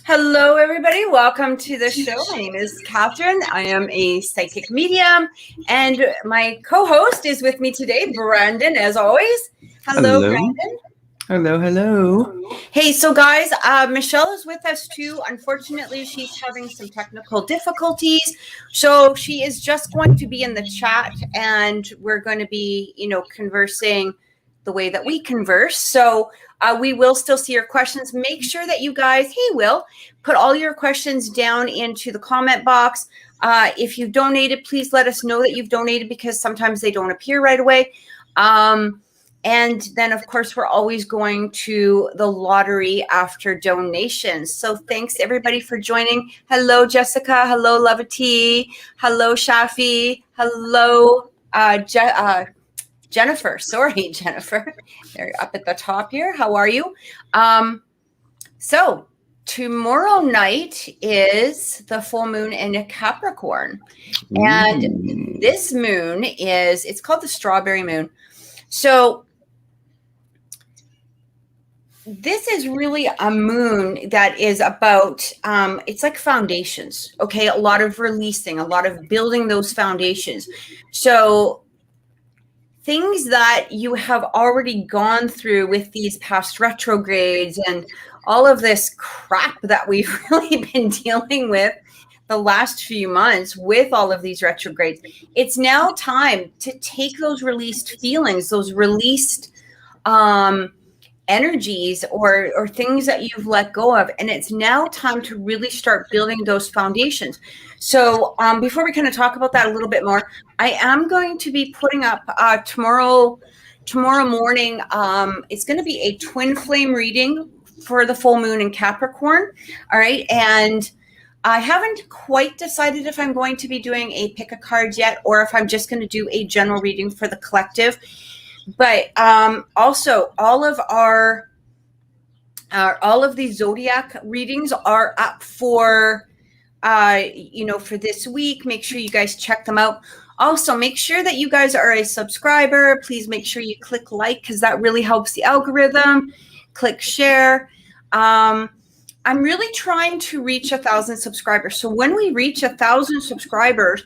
Hello, everybody. Welcome to the show. My name is Cathryn. I am a psychic medium, and my co-host is with me today, Brandon, as always. Hello. Brandon. Hello. Hey, so guys, Michelle is with us too. Unfortunately, she's having some technical difficulties, so she is just going to be in the chat, and we're going to be, conversing the way that we converse. So we will still see your questions. Make sure that you guys, hey, Will, put all your questions down into the comment box. If you've donated, please let us know that you've donated, because sometimes they don't appear right away. And then, of course, we're always going to the lottery after donations. So thanks, everybody, for joining. Hello, Jessica. Hello, Lovity. Hello, Shafi. Hello, Jennifer. Sorry, Jennifer. They're up at the top here. How are you? So tomorrow night is the full moon in a Capricorn. And this moon it's called the strawberry moon. So this is really a moon that is about, it's like foundations, okay? A lot of releasing, a lot of building those foundations. So things that you have already gone through with these past retrogrades and all of this crap that we've really been dealing with the last few months with all of these retrogrades, it's now time to take those released feelings, those released energies or things that you've let go of, and it's now time to really start building those foundations. So before we kind of talk about that a little bit more, I am going to be putting up tomorrow morning. It's going to be a twin flame reading for the full moon in Capricorn. All right. And I haven't quite decided if I'm going to be doing a pick a card yet, or if I'm just going to do a general reading for the collective. But also all of these zodiac readings are up for for this week. Make sure you guys check them out. Also, make sure that you guys are a subscriber. Please make sure you click like, because that really helps the algorithm. Click share. I'm really trying to reach 1,000 subscribers. So when we reach 1,000 subscribers,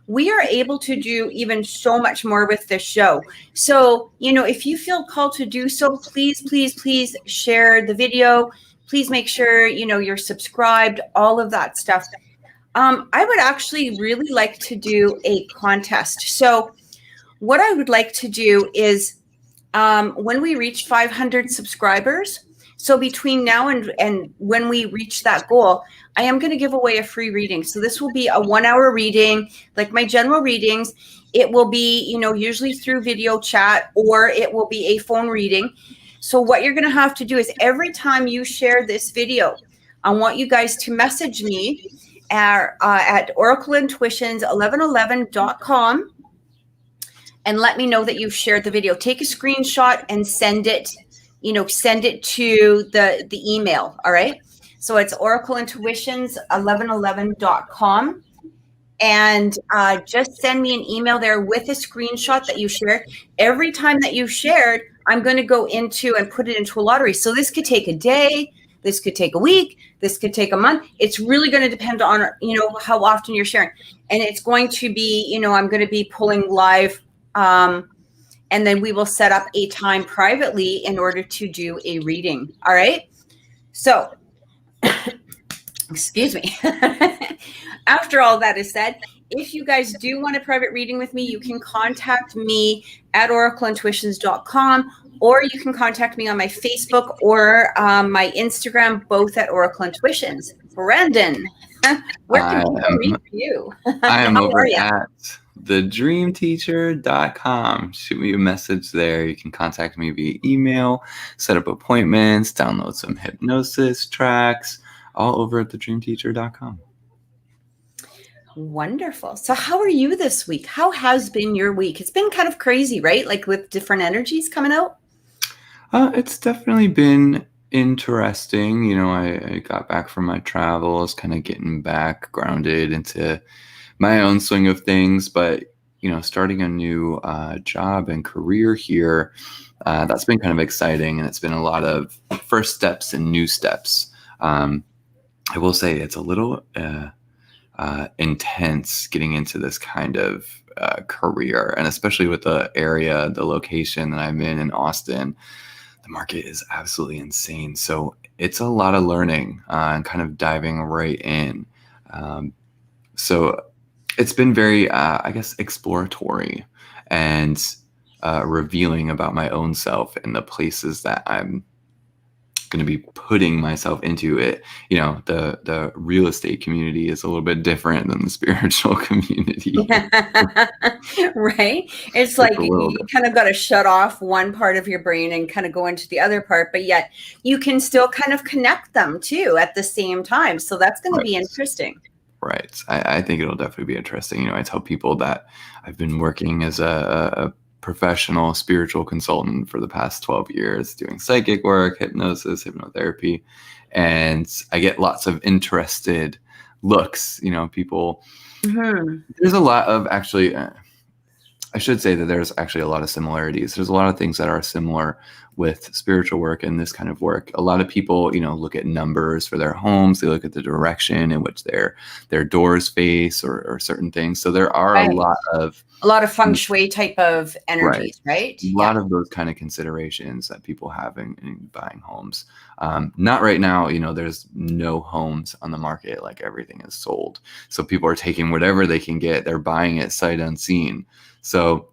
we are able to do even so much more with this show. So, if you feel called to do so, please share the video. Please make sure, you're subscribed, all of that stuff. I would actually really like to do a contest. So what I would like to do is when we reach 500 subscribers, so between now and when we reach that goal, I am going to give away a free reading. So this will be a 1-hour reading, like my general readings. It will be, usually through video chat, or it will be a phone reading. So what you're going to have to do is every time you share this video, I want you guys to message me at oracleintuitions1111.com and let me know that you've shared the video. Take a screenshot and send it to the email. All right. So it's oracleintuitions1111.com. And just send me an email there with a screenshot that you shared. Every time that you shared, I'm going to go into and put it into a lottery. So this could take a day. This could take a week. This could take a month. It's really going to depend on, how often you're sharing. And it's going to be, I'm going to be pulling live. And then we will set up a time privately in order to do a reading. All right. So, excuse me. After all that is said, if you guys do want a private reading with me, you can contact me at oracleintuitions.com, or you can contact me on my Facebook or my Instagram, both at Oracle Intuitions. Brandon, where can people reach you? I am over at thedreamteacher.com. Shoot me a message there. You can contact me via email, set up appointments, download some hypnosis tracks, all over at thedreamteacher.com. Wonderful. So how are you this week? How has been your week? It's been kind of crazy, right? Like with different energies coming out. It's definitely been interesting. I got back from my travels, kind of getting back grounded into my own swing of things. But, starting a new job and career here, that's been kind of exciting. And it's been a lot of first steps and new steps. I will say it's a little intense getting into this kind of career, and especially with the area, the location that I'm in Austin. The market is absolutely insane. So it's a lot of learning and kind of diving right in. So it's been very, I guess, exploratory and revealing about my own self and the places that I'm going to be putting myself into. It. The real estate community is a little bit different than the spiritual community. Right. It's like you kind of got to shut off one part of your brain and kind of go into the other part, but yet you can still kind of connect them too at the same time. So that's going to be interesting. Right. I think it'll definitely be interesting. I tell people that I've been working as a professional spiritual consultant for the past 12 years, doing psychic work, hypnosis, hypnotherapy, and I get lots of interested looks. People, there's a lot of actually, I should say that there's actually a lot of similarities. There's a lot of things that are similar with spiritual work and this kind of work. A lot of people, look at numbers for their homes. They look at the direction in which their doors face or certain things. So there are a lot of feng shui type of energies, right? A lot of those kind of considerations that people have in buying homes. Not right now, there's no homes on the market. Like everything is sold. So people are taking whatever they can get. They're buying it sight unseen. So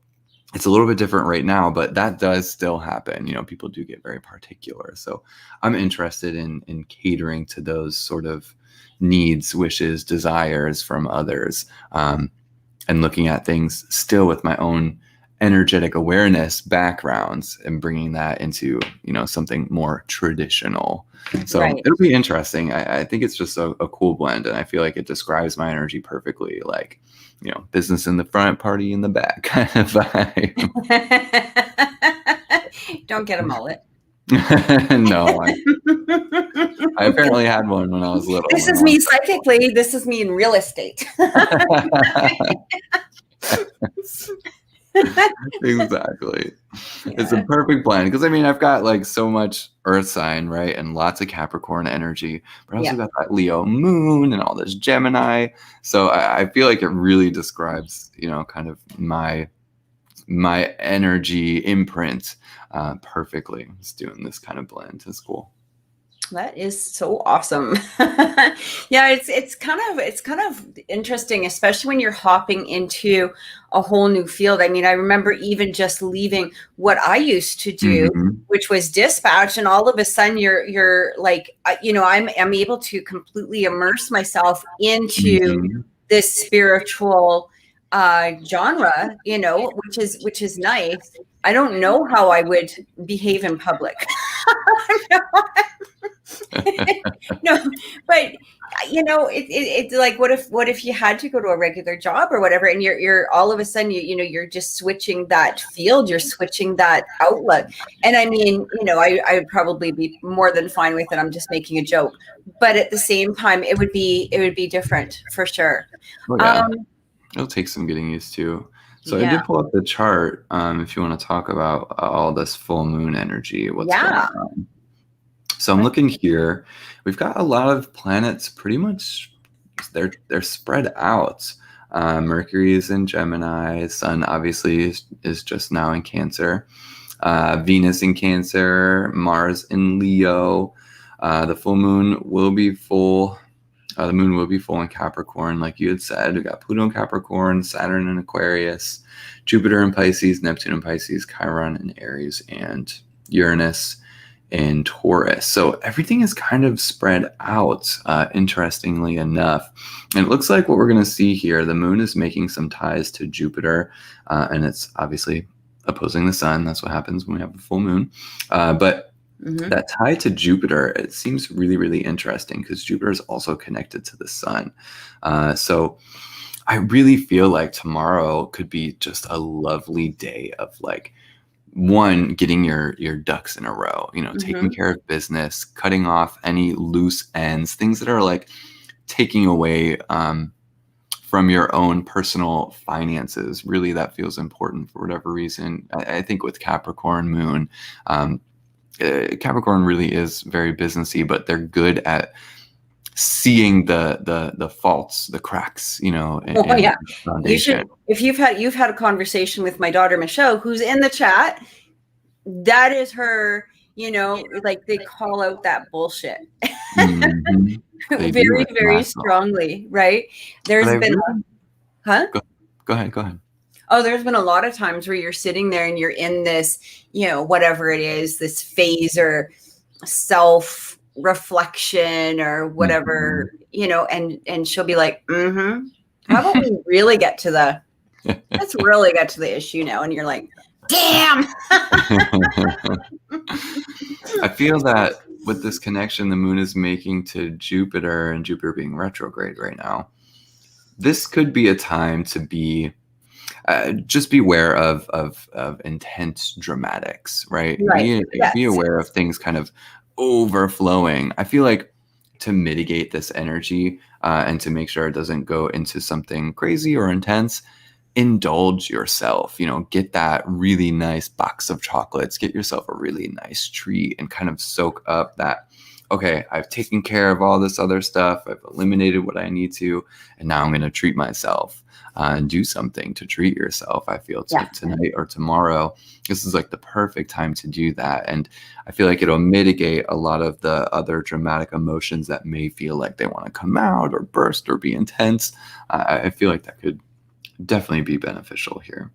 it's a little bit different right now, but that does still happen. People do get very particular. So I'm interested in catering to those sort of needs, wishes, desires from others, and looking at things still with my own energetic awareness backgrounds and bringing that into, something more traditional. So It'll be interesting. I think it's just a cool blend, and I feel like it describes my energy perfectly. Like, business in the front, party in the back kind of vibe. Don't get a mullet. No, I apparently had one when I was little. This is me psychically. This is me in real estate. Exactly. Yeah. It's a perfect blend because I've got like so much earth sign, right, and lots of Capricorn energy, but I also got that Leo moon and all this Gemini. So I feel like it really describes, kind of my energy imprint perfectly. Just doing this kind of blend. It's cool. That is so awesome. Yeah, it's kind of interesting, especially when you're hopping into a whole new field. I remember even just leaving what I used to do, which was dispatch, and all of a sudden you're like, I'm able to completely immerse myself into this spiritual genre, which is nice. I don't know how I would behave in public. No, but it's like, what if you had to go to a regular job or whatever, and you're all of a sudden you're just switching that field, you're switching that outlet. And I would probably be more than fine with it. I'm just making a joke, but at the same time, it would be different for sure. Oh, yeah. It'll take some getting used to. So I did pull up the chart. If you want to talk about all this full moon energy, what's going on. So I'm looking here. We've got a lot of planets pretty much, they're spread out. Mercury is in Gemini. Sun obviously is just now in Cancer. Venus in Cancer. Mars in Leo. The full moon will be full. The moon will be full in Capricorn, like you had said. We got Pluto in Capricorn, Saturn in Aquarius, Jupiter in Pisces, Neptune in Pisces, Chiron in Aries, and Uranus in Taurus. So everything is kind of spread out, interestingly enough. And it looks like what we're going to see here, the moon is making some ties to Jupiter, and it's obviously opposing the sun. That's what happens when we have a full moon. But that tie to Jupiter, it seems really, really interesting because Jupiter is also connected to the sun. So I really feel like tomorrow could be just a lovely day of like one, getting your ducks in a row, taking care of business, cutting off any loose ends, things that are like taking away from your own personal finances. Really, that feels important for whatever reason. I think with Capricorn moon, Capricorn really is very businessy, but they're good at seeing the faults, the cracks, yeah. You should, if you've had a conversation with my daughter Michelle, who's in the chat, that is her, like they call out that bullshit. Mm-hmm. Very, very strongly, right? There's been Go ahead. Oh, there's been a lot of times where you're sitting there and you're in this, whatever it is, this phase or self-reflection or whatever, and she'll be like, how about we really get to let's really get to the issue now. And you're like, damn. I feel that with this connection the moon is making to Jupiter, and Jupiter being retrograde right now, this could be a time to be just beware of intense dramatics, right? Be aware of things kind of overflowing. I feel like to mitigate this energy and to make sure it doesn't go into something crazy or intense, indulge yourself, get that really nice box of chocolates, get yourself a really nice treat, and kind of soak up that, okay, I've taken care of all this other stuff, I've eliminated what I need to, and now I'm going to treat myself and do something to treat yourself. I feel tonight or tomorrow, this is like the perfect time to do that. And I feel like it'll mitigate a lot of the other dramatic emotions that may feel like they want to come out or burst or be intense. I feel like that could definitely be beneficial here.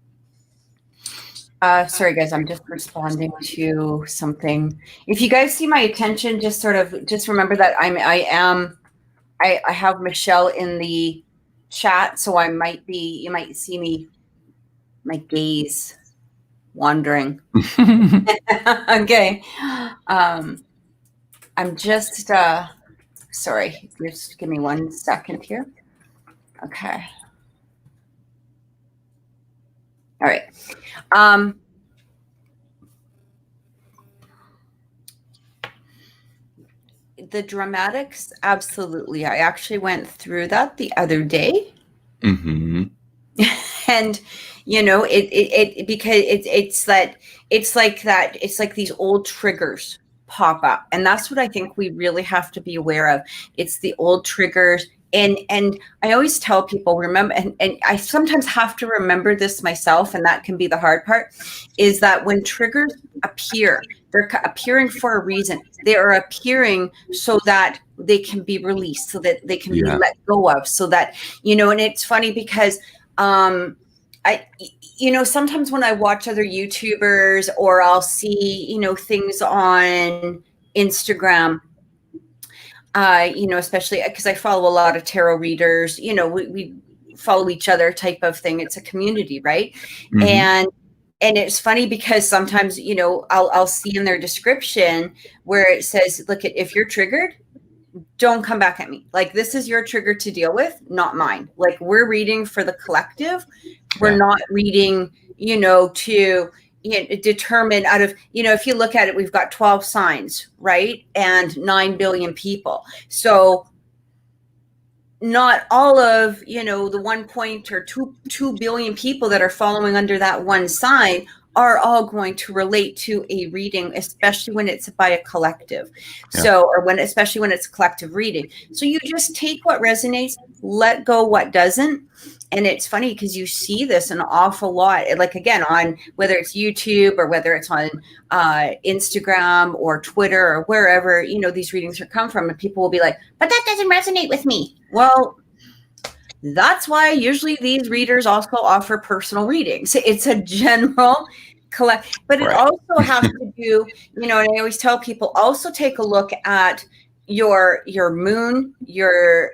Sorry guys, I'm just responding to something. If you guys see my attention, just remember that I have Michelle in the chat, so you might see me, my gaze wandering. Okay. I'm just sorry, just give me 1 second here. Okay. All right. The dramatics, absolutely. I actually went through that the other day. Mm-hmm. And it because it's like these old triggers pop up, and that's what I think we really have to be aware of. It's the old triggers. And I always tell people, remember, and I sometimes have to remember this myself, and that can be the hard part, is that when triggers appear, they're appearing for a reason. They are appearing so that they can be released, so that they can be let go of, so that, and it's funny because sometimes when I watch other YouTubers or I'll see, things on Instagram, especially because I follow a lot of tarot readers, we follow each other type of thing. It's a community, right? Mm-hmm. And it's funny because sometimes, I'll see in their description where it says, look, if you're triggered, don't come back at me. Like, this is your trigger to deal with, not mine. Like, we're reading for the collective. We're not reading, to determine out of, if you look at it, we've got 12 signs, right? And 9 billion people. So not all of, the 2 billion people that are following under that one sign are all going to relate to a reading, especially when it's by a collective. So, or especially when it's collective reading. So you just take what resonates, let go what doesn't. And it's funny because you see this an awful lot, like, again, on whether it's YouTube or whether it's on Instagram or Twitter or wherever, these readings come from, and people will be like, but that doesn't resonate with me. Well, that's why usually these readers also offer personal readings. It's a general collect, but it also has to do, and I always tell people, also take a look at your moon, your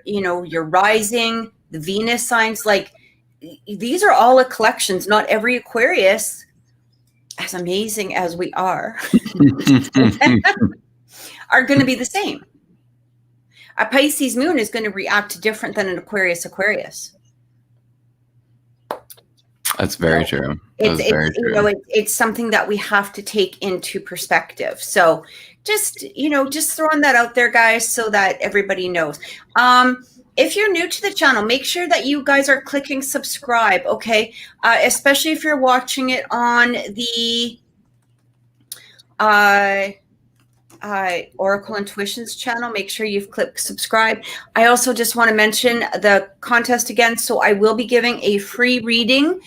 rising, the Venus signs. Like, these are all a collections. Not every Aquarius, as amazing as we are going to be the same. A Pisces moon is going to react different than an Aquarius. That's very true. That's very true. You know, it's something that we have to take into perspective. So just, you know, just throwing that out there, guys, so that everybody knows. If you're new to the channel, make sure that you guys are clicking subscribe, okay? Especially if you're watching it on the Oracle Intuitions channel. Make sure you've clicked subscribe. I also just want to mention the contest again. So I will be giving a free reading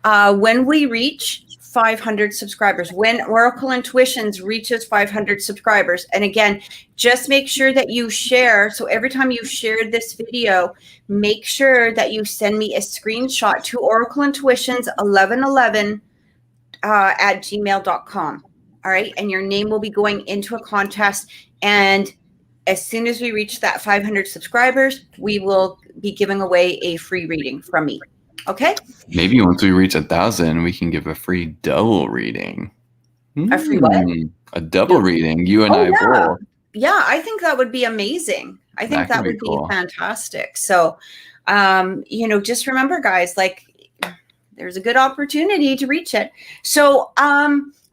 when we reach 500 subscribers, when Oracle Intuitions reaches 500 subscribers. And again, just make sure that you share. So every time you shared this video, make sure that you send me a screenshot to Oracle Intuitions 1111 at gmail.com. All right. And your name will be going into a contest. And as soon as we reach that 500 subscribers, we will be giving away a free reading from me. Okay. Maybe once we reach 1,000, we can give a free double reading. A free what? A double reading. You and I both. Yeah, I think that would be amazing. I think that would be cool. Fantastic. So, you know, just remember, guys, like there's a good opportunity to reach it. So,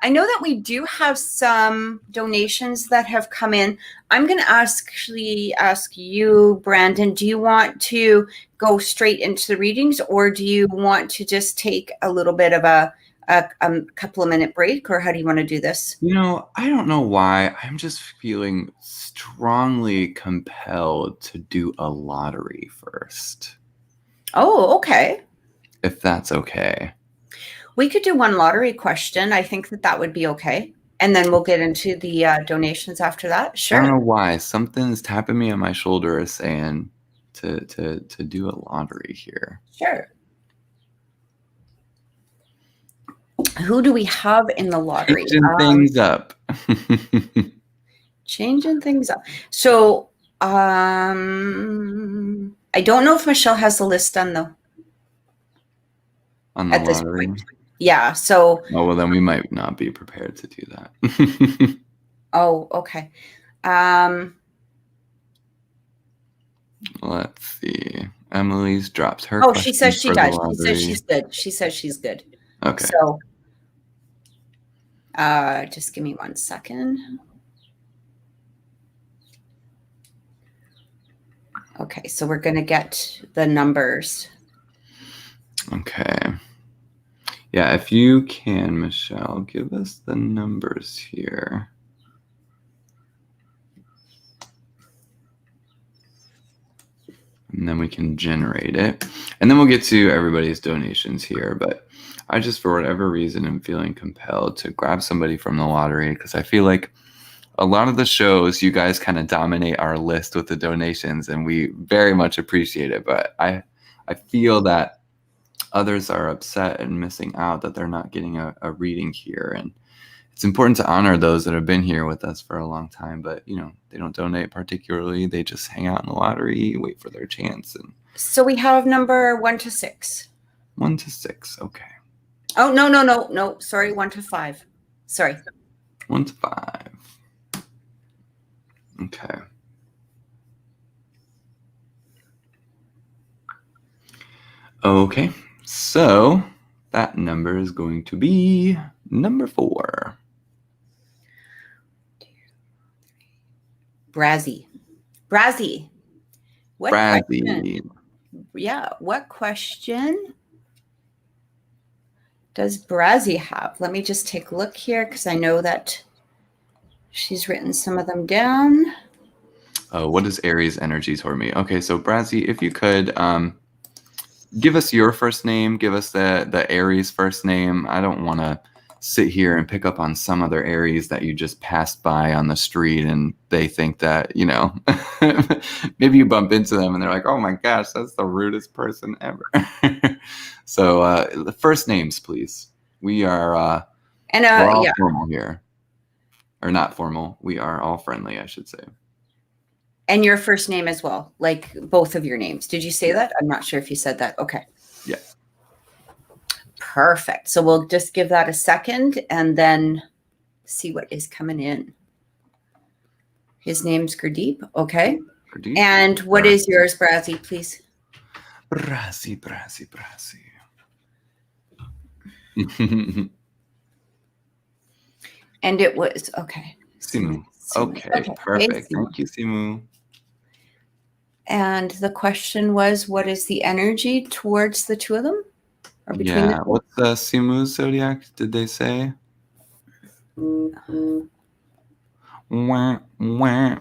I know that we do have some donations that have come in. I'm going to actually ask you, Brandon, do you want to go straight into the readings, or do you want to just take a little bit of a couple of minute break, or how do you want to do this? You know, I don't know why. I'm just feeling strongly compelled to do a lottery first. Oh, okay. If that's okay. We could do one lottery question. I think that would be okay. And then we'll get into the donations after that. Sure. I don't know why. Something's tapping me on my shoulder saying to do a lottery here. Sure. Who do we have in the lottery? Changing things up. Changing things up. So I don't know if Michelle has the list done though. On the lottery? Yeah, so... Oh, well, then we might not be prepared to do that. Oh, okay. Let's see. Emily's drops her. Oh, she says she does. She says she's good. She says she's good. Okay. So, just give me 1 second. Okay, so we're going to get the numbers. Okay. Yeah, if you can, Michelle, give us the numbers here. And then we can generate it. And then we'll get to everybody's donations here. But I just, for whatever reason, am feeling compelled to grab somebody from the lottery because I feel like a lot of the shows, you guys kind of dominate our list with the donations, and we very much appreciate it. But I feel that others are upset and missing out that they're not getting a reading here. And it's important to honor those that have been here with us for a long time, but you know, they don't donate particularly. They just hang out in the lottery, wait for their chance. And so we have number 1 to 6. 1 to 6. Okay. Oh, no. Sorry. 1 to 5. Sorry. 1 to 5. Okay. Okay. So that number is going to be number 4. Brazzy. What question? Yeah. What question does Brazzy have? Let me just take a look here because I know that she's written some of them down. What is Aries energy toward me? Okay, so Brazzy, if you could give us your first name, give us the Aries first name. I don't want to sit here and pick up on some other Aries that you just passed by on the street and they think that, you know, maybe you bump into them and they're like, oh my gosh, that's the rudest person ever. So the first names, please. We are we're all formal here. Or not formal. We are all friendly, I should say. And your first name as well, like both of your names. Did you say that? I'm not sure if you said that. Okay. Yeah. Perfect. So we'll just give that a second and then see what is coming in. His name's Gurdeep. Okay. Gurdeep. And what is yours, Brazzy, please? Brazzy. And it was, okay. Simu. Okay, perfect. Thank you, Simu. And the question was, what is the energy towards the two of them? Or between them? What's Simu's zodiac, did they say? Wah, wah.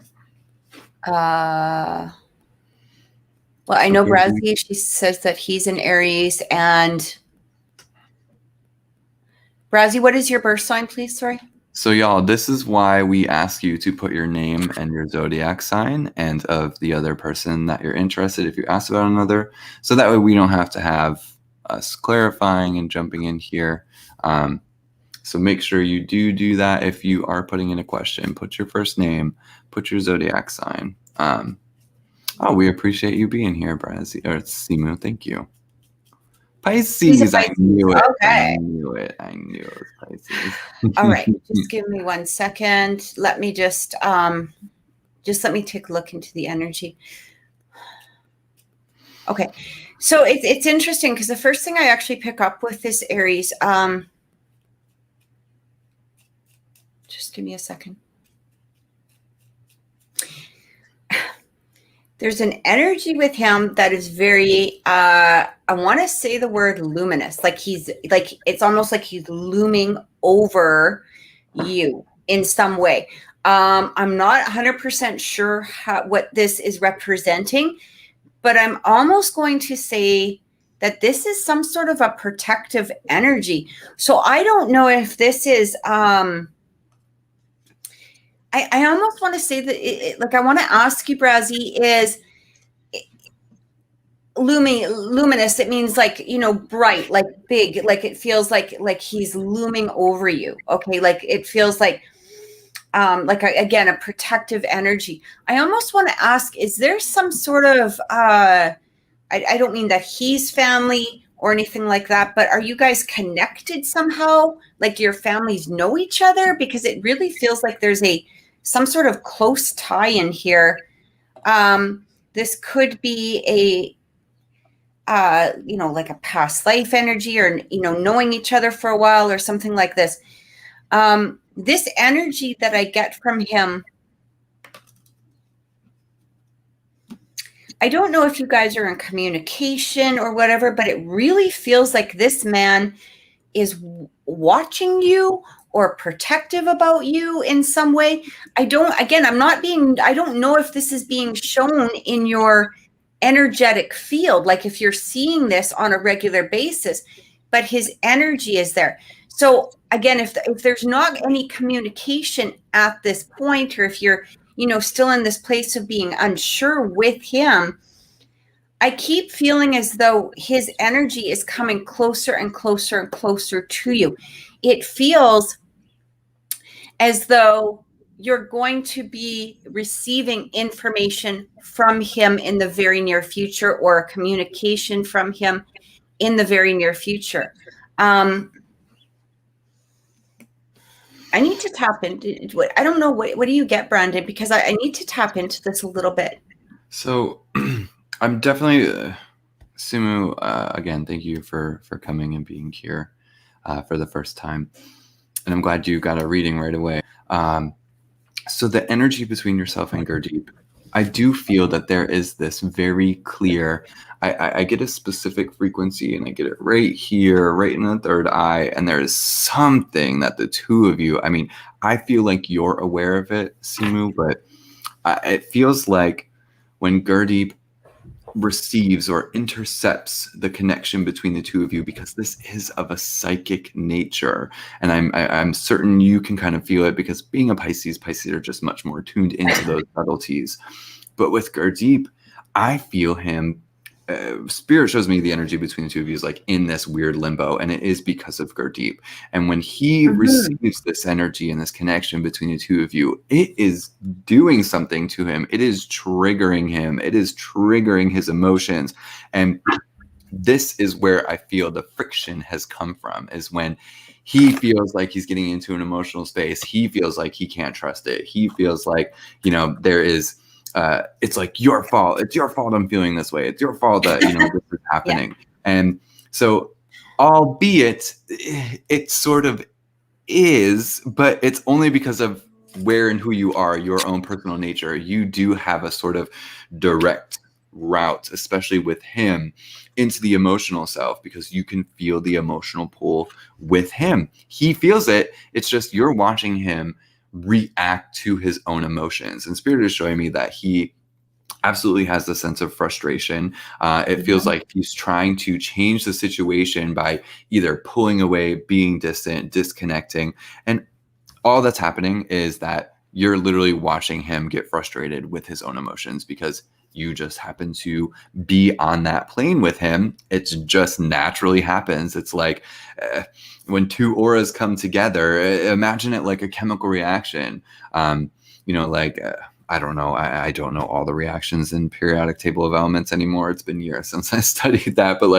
Well, I know Brazzy, she says that he's an Aries. And Brazzy, what is your birth sign, please? Sorry. So y'all, this is why we ask you to put your name and your zodiac sign and of the other person that you're interested if you ask about another. So that way we don't have to have us clarifying and jumping in here. So make sure you do that if you are putting in a question. Put your first name, put your zodiac sign. Oh, we appreciate you being here, Brazzy, or Simu. Thank you. Pisces, I knew it. Okay. I knew it was Pisces. All right, just give me 1 second. Let me just let me take a look into the energy. Okay, so it's interesting because the first thing I actually pick up with this Aries, just give me a second. There's an energy with him that is very, I want to say the word luminous. Like it's almost like he's looming over you in some way. I'm not 100% sure what this is representing, but I'm almost going to say that this is some sort of a protective energy. So I don't know if this is, I almost want to say that, I want to ask you, Brazzy, is luminous? It means bright, like big, like it feels like he's looming over you. Okay, like it feels like again, a protective energy. I almost want to ask: is there some sort of I don't mean that he's family or anything like that, but are you guys connected somehow? Like your families know each other? Because it really feels like there's some sort of close tie in here. This could be like a past life energy, or, knowing each other for a while or something like this. This energy that I get from him, I don't know if you guys are in communication or whatever, but it really feels like this man is watching you or protective about you in some way. I don't know if this is being shown in your energetic field, like if you're seeing this on a regular basis, but his energy is there. So again, if there's not any communication at this point, or if you're, still in this place of being unsure with him, I keep feeling as though his energy is coming closer and closer and closer to you. It feels as though you're going to be receiving information from him in the very near future, or a communication from him in the very near future. I need to tap into I don't know. What do you get, Brandon? Because I need to tap into this a little bit. So I'm definitely, Simu, again, thank you for coming and being here for the first time. And I'm glad you got a reading right away. So the energy between yourself and Gurdeep, I do feel that there is this very clear, I get a specific frequency, and I get it right here, right in the third eye. And there is something that the two of you, I feel like you're aware of it, Simu, but it feels like when Gurdeep receives or intercepts the connection between the two of you, because this is of a psychic nature, and I'm certain you can kind of feel it, because being a Pisces are just much more tuned into those subtleties. But with Gurdeep, I feel him, Spirit shows me the energy between the two of you is like in this weird limbo, and it is because of Gurdeep. And when he receives this energy and this connection between the two of you, it is doing something to him. It is triggering him. It is triggering his emotions. And this is where I feel the friction has come from, is when he feels like he's getting into an emotional space. He feels like he can't trust it. He feels like, there is, it's like your fault. It's your fault I'm feeling this way. It's your fault that, this is happening. Yeah. And so albeit it sort of is, but it's only because of where and who you are, your own personal nature. You do have a sort of direct route, especially with him, into the emotional self, because you can feel the emotional pull with him. He feels it. It's just you're watching him react to his own emotions. And Spirit is showing me that he absolutely has the sense of frustration. It feels like he's trying to change the situation by either pulling away, being distant, disconnecting. And all that's happening is that you're literally watching him get frustrated with his own emotions because you just happen to be on that plane with him. It just naturally happens. It's like when two auras come together, imagine it like a chemical reaction. I don't know. I don't know all the reactions in periodic table of elements anymore. It's been years since I studied that, but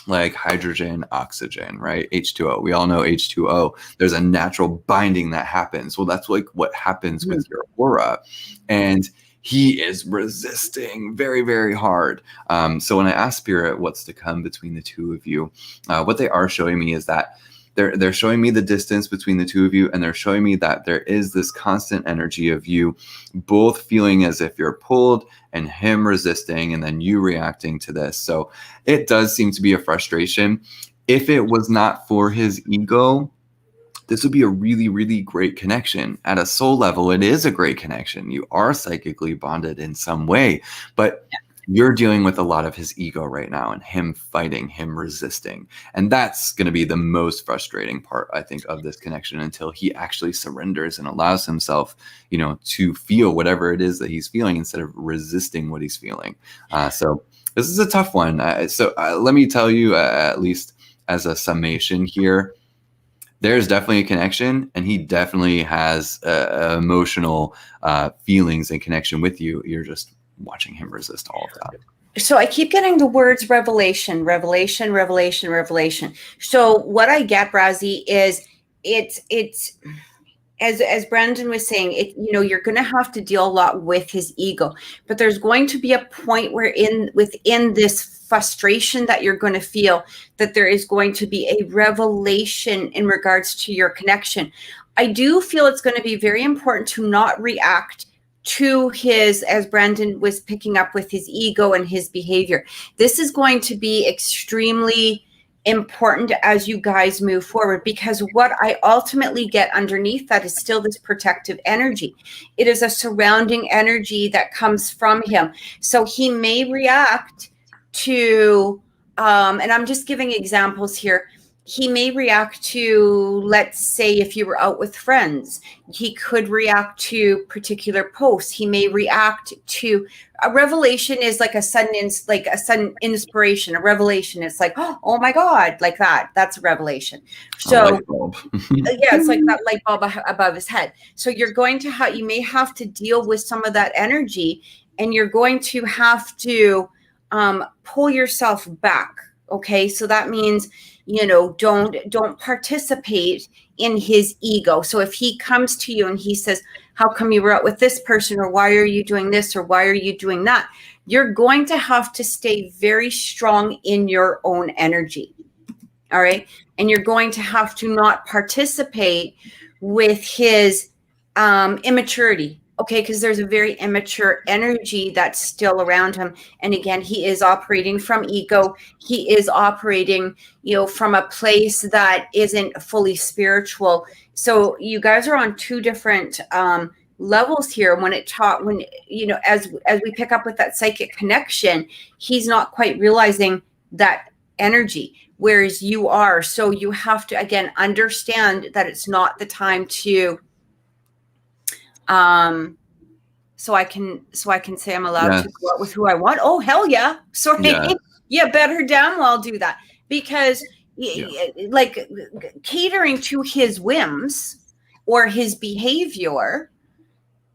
like hydrogen, oxygen, right? H2O. We all know H2O. There's a natural binding that happens. Well, that's like what happens with your aura. And he is resisting very, very hard. So when I ask Spirit what's to come between the two of you, what they are showing me is that they're showing me the distance between the two of you, and they're showing me that there is this constant energy of you both feeling as if you're pulled and him resisting, and then you reacting to this. So it does seem to be a frustration. If it was not for his ego, this would be a really, really great connection. At a soul level, it is a great connection. You are psychically bonded in some way, but you're dealing with a lot of his ego right now and him fighting, him resisting. And that's going to be the most frustrating part, I think, of this connection until he actually surrenders and allows himself, to feel whatever it is that he's feeling instead of resisting what he's feeling. So this is a tough one. So let me tell you, at least as a summation here, there's definitely a connection, and he definitely has emotional feelings and connection with you. You're just watching him resist all of that. So I keep getting the words revelation. So what I get, Brazzy, is it's as Brandon was saying, you're going to have to deal a lot with his ego, but there's going to be a point where within this frustration that you're going to feel, that there is going to be a revelation in regards to your connection. I do feel it's going to be very important to not react to his, as Brandon was picking up with his ego and his behavior. This is going to be extremely important as you guys move forward, because what I ultimately get underneath that is still this protective energy. It is a surrounding energy that comes from him. So he may react to, and I'm just giving examples here. He may react to, let's say, if you were out with friends, he could react to particular posts. He may react to a revelation is like a sudden inspiration. A revelation is like, oh my God, like that. That's a revelation. So yeah, it's like that light bulb above his head. So you're going to you may have to deal with some of that energy, and you're going to have to pull yourself back. Okay, so that means, don't participate in his ego. So if he comes to you and he says, how come you were out with this person, or why are you doing this, or why are you doing that? You're going to have to stay very strong in your own energy. All right. And you're going to have to not participate with his immaturity. Okay, because there's a very immature energy that's still around him. And again, he is operating from ego. He is operating, from a place that isn't fully spiritual. So you guys are on two different levels here. As we pick up with that psychic connection, he's not quite realizing that energy, whereas you are. So you have to, again, understand that it's not the time to so I can say I'm allowed to go out with who I want. Oh, hell yeah. Sorry. Yeah, better damn well do that, because like catering to his whims or his behavior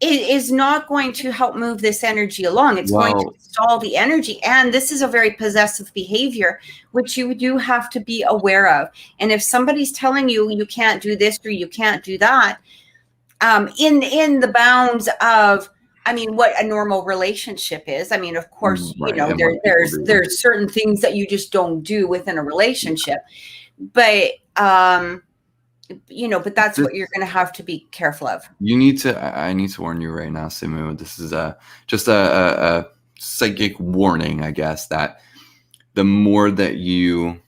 is not going to help move this energy along. It's going to stall the energy. And this is a very possessive behavior, which you do have to be aware of. And if somebody's telling you, you can't do this or you can't do that, in the bounds of I mean, what a normal relationship is. I mean, of course, Right. you know, there's certain things that you just don't do within a relationship, but you know, but that's what you're going to have to be careful of. I need to warn you right now, Simu. This is just a psychic warning, I guess, that the more that you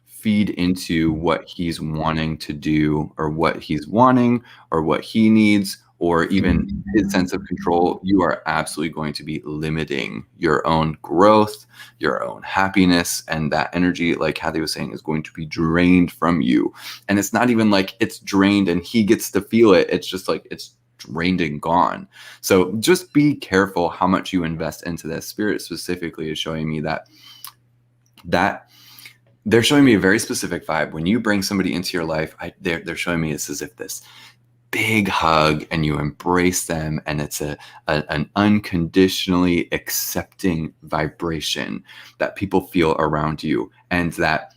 feed into what he's wanting to do, or what he's wanting, or what he needs, or even his sense of control, you are absolutely going to be limiting your own growth, your own happiness, and that energy, like Kathy was saying, is going to be drained from you. And it's not even like it's drained and he gets to feel it. It's just like it's drained and gone. So just be careful how much you invest into this. Spirit specifically is showing me that they're showing me a very specific vibe. When you bring somebody into your life, they're showing me it's as if this big hug and you embrace them, and it's an unconditionally accepting vibration that people feel around you, and that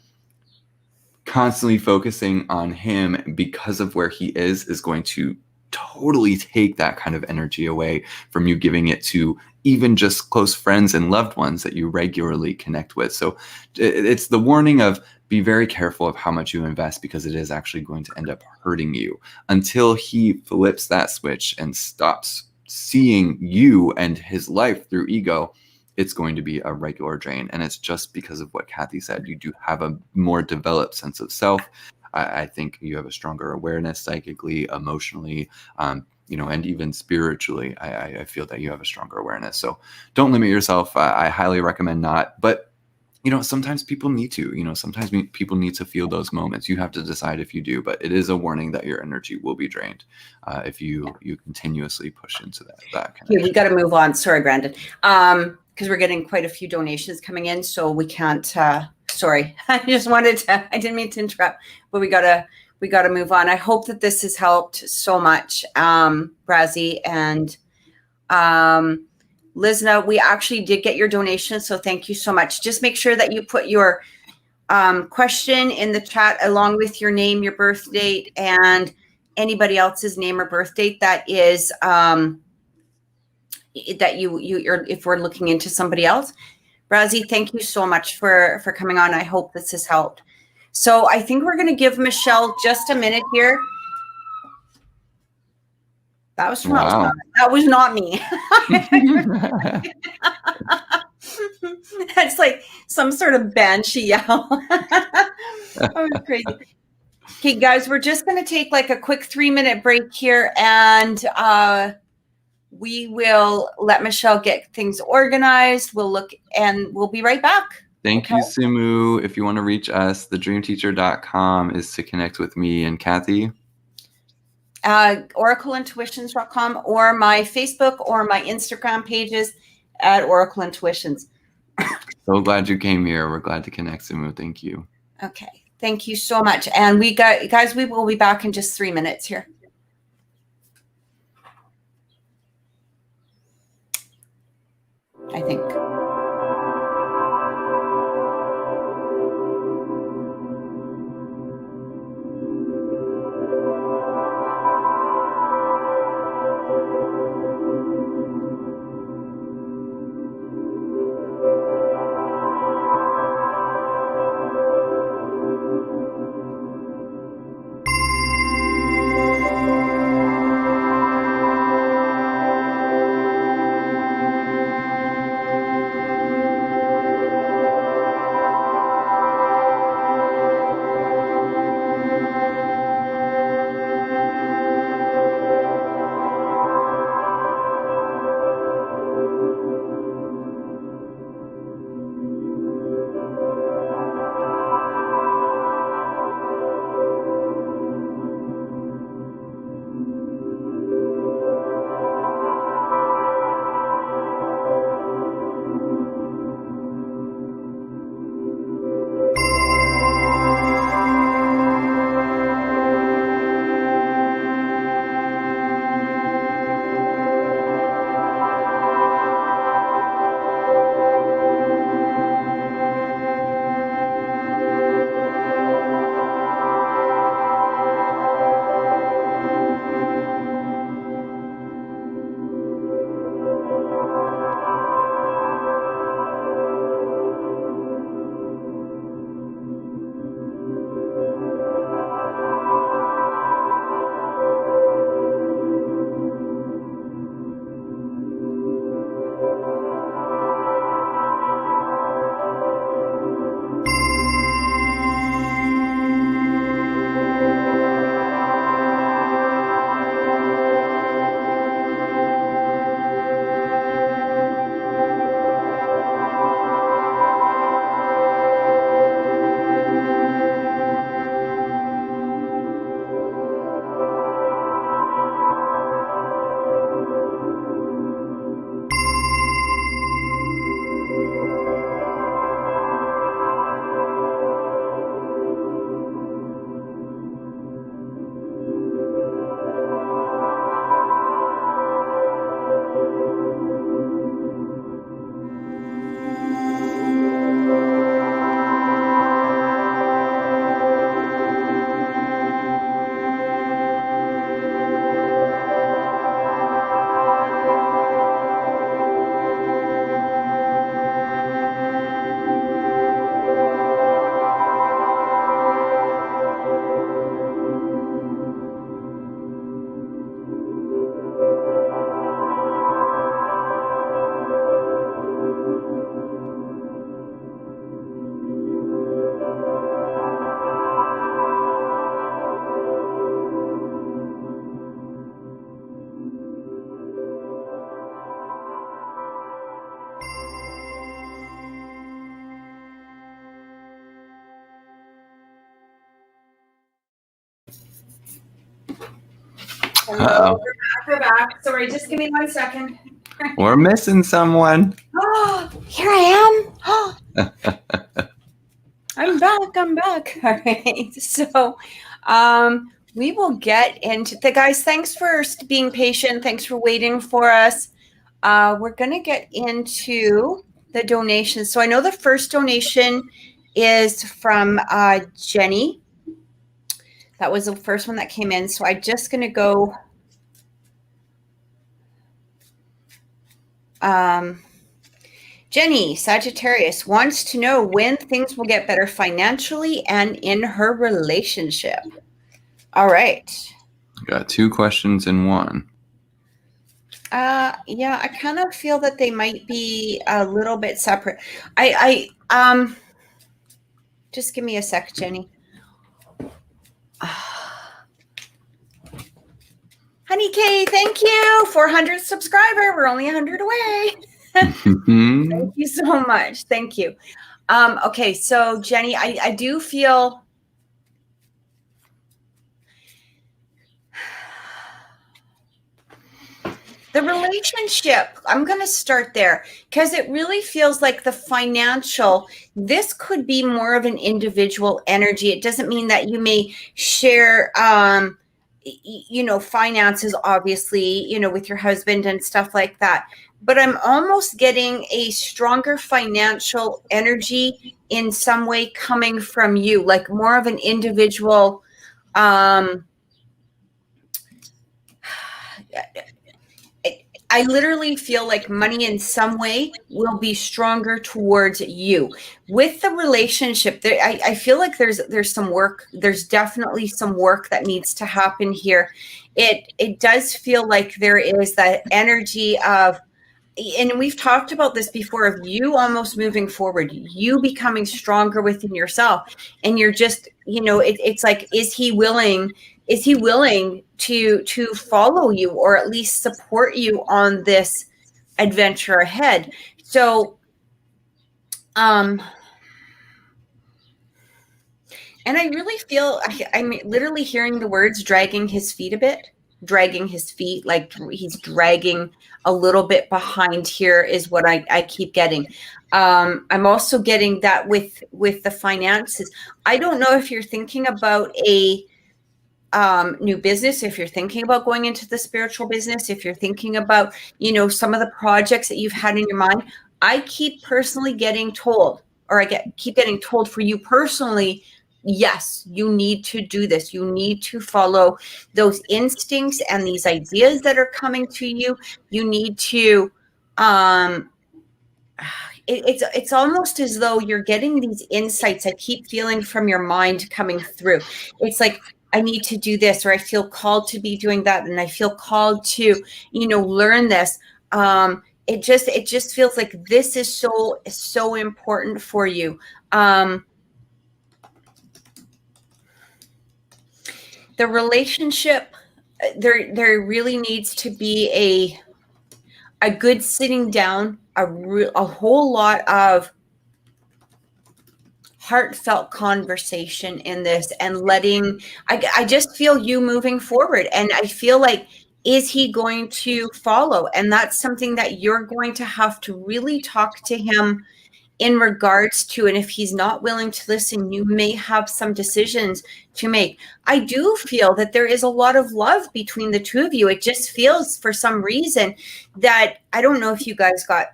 constantly focusing on him because of where he is going to totally take that kind of energy away from you giving it to even just close friends and loved ones that you regularly connect with. So it's the warning of be very careful of how much you invest, because it is actually going to end up hurting you until he flips that switch and stops seeing you and his life through ego. It's going to be a regular drain. And it's just because of what Kathy said. You do have a more developed sense of self. I think you have a stronger awareness psychically, emotionally, you know, and even spiritually. I feel that you have a stronger awareness. So don't limit yourself. I highly recommend not. But, you know, sometimes people need to, you know, sometimes people need to feel those moments. You have to decide if you do. But it is a warning that your energy will be drained if you continuously push into that connection. Okay, we got to move on. Sorry, Brandon. Because we're getting quite a few donations coming in, so we can't. Sorry, I didn't mean to interrupt, but we gotta move on. I hope that this has helped so much, Brazzy and Lizna. We actually did get your donation, so thank you so much. Just make sure that you put your question in the chat along with your name, your birth date, and anybody else's name or birth date that is that you're if we're looking into somebody else. Brazzy, thank you so much for coming on. I hope this has helped. So I think we're going to give Michelle just a minute here. That was not me. That's like some sort of banshee yell. That was crazy. Okay, guys, we're just going to take like a quick 3-minute break here, and we will let Michelle get things organized. We'll look and we'll be right back. Thank you, Simu. If you want to reach us, thedreamteacher.com is to connect with me and Kathy. oracleintuitions.com, or my Facebook or my Instagram pages at Oracle Intuitions. So glad you came here. We're glad to connect, Simu. Thank you. Okay. Thank you so much. And we will be back in just 3 minutes here. I think. Hello, we're back. Sorry, just give me 1 second. We're missing someone. Oh, here I am. I'm back. All right. So we will get into the guys. Thanks for being patient. Thanks for waiting for us. We're going to get into the donations. So I know the first donation is from Jenny. That was the first one that came in. So I'm just going to go. Jenny, Sagittarius, wants to know when things will get better financially and in her relationship. All right. Got 2 questions in one. Yeah, I kind of feel that they might be a little bit separate. Just give me a sec, Jenny. Honey K, thank you. 400 subscriber. We're only 100 away. Thank you so much. Thank you. Okay, so Jenny, I do feel the relationship. I'm going to start there because it really feels like the financial, this could be more of an individual energy. It doesn't mean that you may share finances, obviously, with your husband and stuff like that. But I'm almost getting a stronger financial energy in some way coming from you, like more of an individual. I literally feel like money in some way will be stronger towards you. With the relationship, I feel like there's some work. There's definitely some work that needs to happen here. It does feel like there is that energy of, and we've talked about this before, of you almost moving forward, you becoming stronger within yourself. And you're just, it's like, is he willing to follow you or at least support you on this adventure ahead? So, and I really feel, I'm literally hearing the words dragging his feet a bit, like he's dragging a little bit behind here is what I keep getting. I'm also getting that with the finances. I don't know if you're thinking about a new business, if you're thinking about going into the spiritual business, if you're thinking about, some of the projects that you've had in your mind. I keep personally getting told, or keep getting told for you personally, yes, you need to do this. You need to follow those instincts and these ideas that are coming to you. You need to, it's almost as though you're getting these insights. I keep feeling from your mind coming through. It's like, I need to do this, or I feel called to be doing that. And I feel called to, learn this. It just feels like this is so important for you. The relationship, there really needs to be a good sitting down, a whole lot of heartfelt conversation in this, and I just feel you moving forward. And I feel like, is he going to follow? And that's something that you're going to have to really talk to him in regards to. And if he's not willing to listen, you may have some decisions to make. I do feel that there is a lot of love between the two of you. It just feels for some reason that, I don't know if you guys got,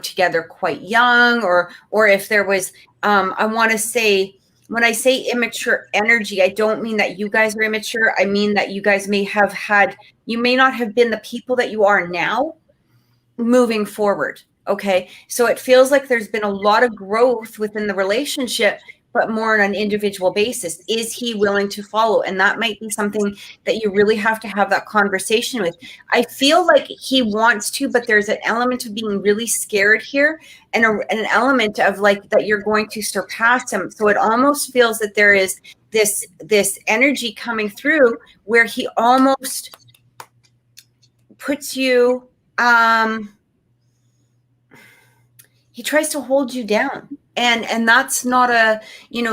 together quite young, or if there was, I want to say, when I say immature energy, I don't mean that you guys are immature. I mean that you guys may not have been the people that you are now moving forward. Okay. So it feels like there's been a lot of growth within the relationship, but more on an individual basis. Is he willing to follow? And that might be something that you really have to have that conversation with. I feel like he wants to, but there's an element of being really scared here, and an element of like that you're going to surpass him. So it almost feels that there is this energy coming through where he almost puts you, he tries to hold you down. And that's not a,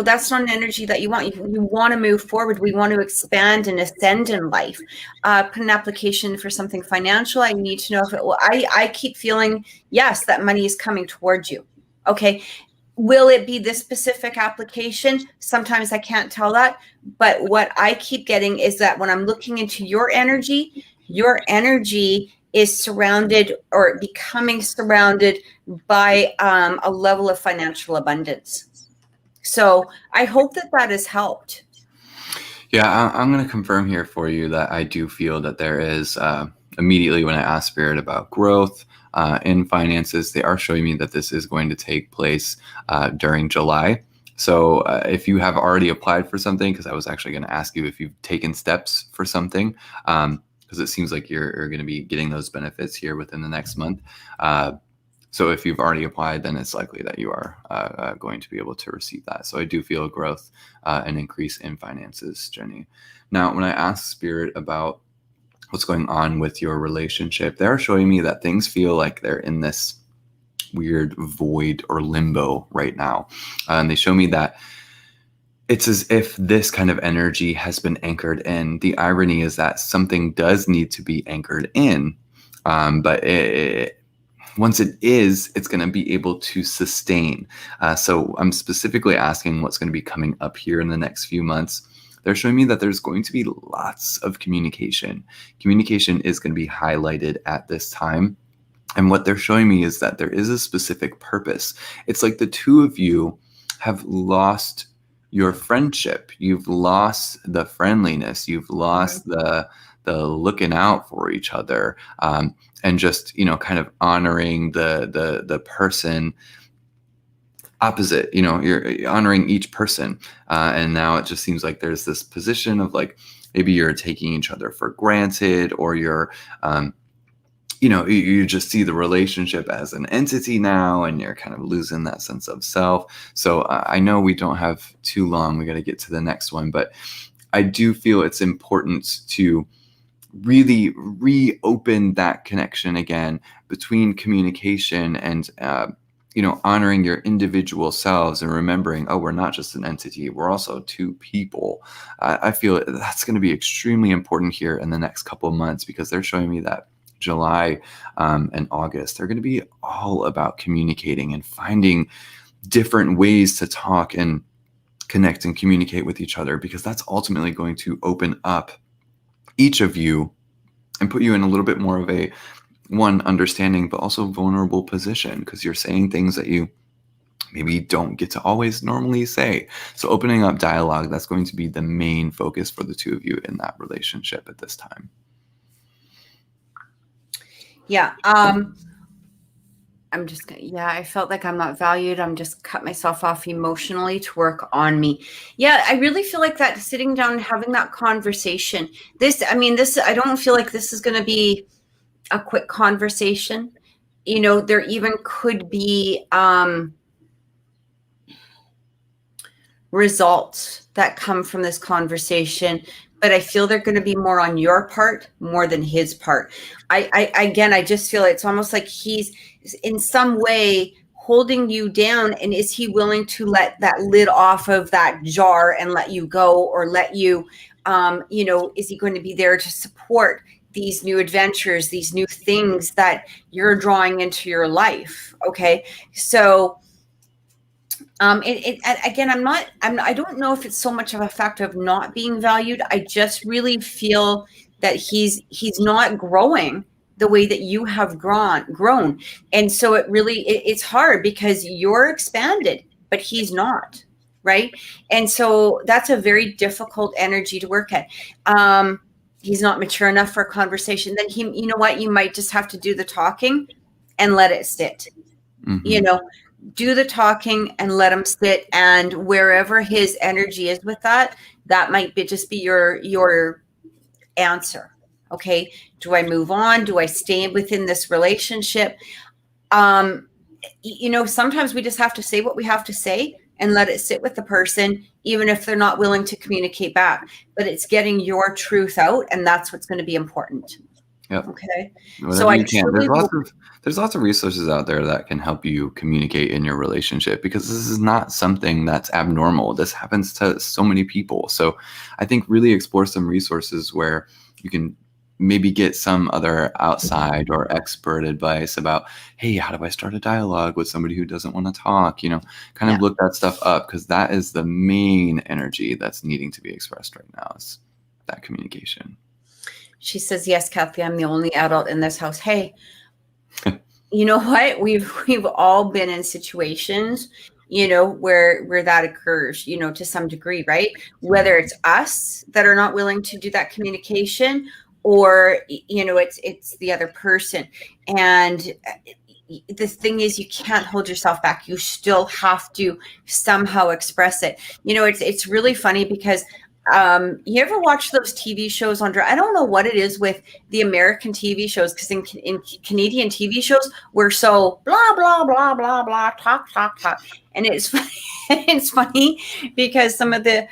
that's not an energy that you want. You want to move forward. We want to expand and ascend in life. Put an application for something financial. I need to know if it will. I keep feeling, yes, that money is coming towards you. Okay. Will it be this specific application? Sometimes I can't tell that. But what I keep getting is that when I'm looking into your energy is surrounded or becoming surrounded by a level of financial abundance. So I hope that has helped. Yeah, I'm going to confirm here for you that I do feel that there is, immediately when I ask Spirit about growth in finances, they are showing me that this is going to take place during July. So if you have already applied for something, because I was actually going to ask you if you've taken steps for something, because it seems like you're going to be getting those benefits here within the next month. So if you've already applied, then it's likely that you are going to be able to receive that. So I do feel growth and increase in finances, Jenny. Now, when I ask Spirit about what's going on with your relationship, they're showing me that things feel like they're in this weird void or limbo right now. And they show me that it's as if this kind of energy has been anchored in. The irony is that something does need to be anchored in, but once it is, it's going to be able to sustain. So I'm specifically asking what's going to be coming up here in the next few months. They're showing me that there's going to be lots of communication. Communication is going to be highlighted at this time. And what they're showing me is that there is a specific purpose. It's like the two of you have lost your friendship. You've lost the friendliness. You've lost the looking out for each other, and just, kind of honoring the person opposite. You're honoring each person. And now it just seems like there's this position of like, maybe you're taking each other for granted, or you're, you just see the relationship as an entity now, and you're kind of losing that sense of self. So I know we don't have too long. We got to get to the next one, but I do feel it's important to really reopen that connection again between communication and, honoring your individual selves and remembering, we're not just an entity, we're also two people. I feel that's going to be extremely important here in the next couple of months, because they're showing me that July and August, they're going to be all about communicating and finding different ways to talk and connect and communicate with each other, because that's ultimately going to open up each of you and put you in a little bit more of a understanding, but also vulnerable position, because you're saying things that you maybe don't get to always normally say. So opening up dialogue, that's going to be the main focus for the two of you in that relationship at this time. Yeah. I felt like I'm not valued. I'm just cut myself off emotionally to work on me. Yeah. I really feel like that sitting down and having that conversation, I don't feel like this is going to be a quick conversation. There even could be, results that come from this conversation, but I feel they're going to be more on your part more than his part. I just feel it's almost like he's in some way holding you down. And is he willing to let that lid off of that jar and let you go, or let you, is he going to be there to support these new adventures, these new things that you're drawing into your life? Okay. So, I don't know if it's so much of a factor of not being valued. I just really feel that he's not growing the way that you have grown. And so it's hard, because you're expanded, but he's not, right? And so that's a very difficult energy to work at. He's not mature enough for a conversation. Then you might just have to do the talking and let it sit. Mm-hmm. Do the talking and let him sit, and wherever his energy is with that might just be your answer. Okay. Do I move on? Do I stay within this relationship? Sometimes we just have to say what we have to say and let it sit with the person, even if they're not willing to communicate back, but it's getting your truth out. And that's what's going to be important. Yep. Okay. Whatever So I you can. truly There's lots of resources out there that can help you communicate in your relationship, because this is not something that's abnormal. This happens to so many people. So I think really explore some resources where you can maybe get some other outside or expert advice about, hey, how do I start a dialogue with somebody who doesn't want to talk? Kind of look that stuff up, because that is the main energy that's needing to be expressed right now, is that communication. She says, yes, Kathy, I'm the only adult in this house. Hey, you know what? We've all been in situations, where that occurs, to some degree, right? Whether it's us that are not willing to do that communication, or, it's the other person. And the thing is, you can't hold yourself back. You still have to somehow express it. It's really funny because you ever watch those TV shows I don't know what it is with the American TV shows, because in Canadian TV shows, we're so blah, blah, blah, blah, blah, talk, talk, talk. And it's funny, it's funny because some of the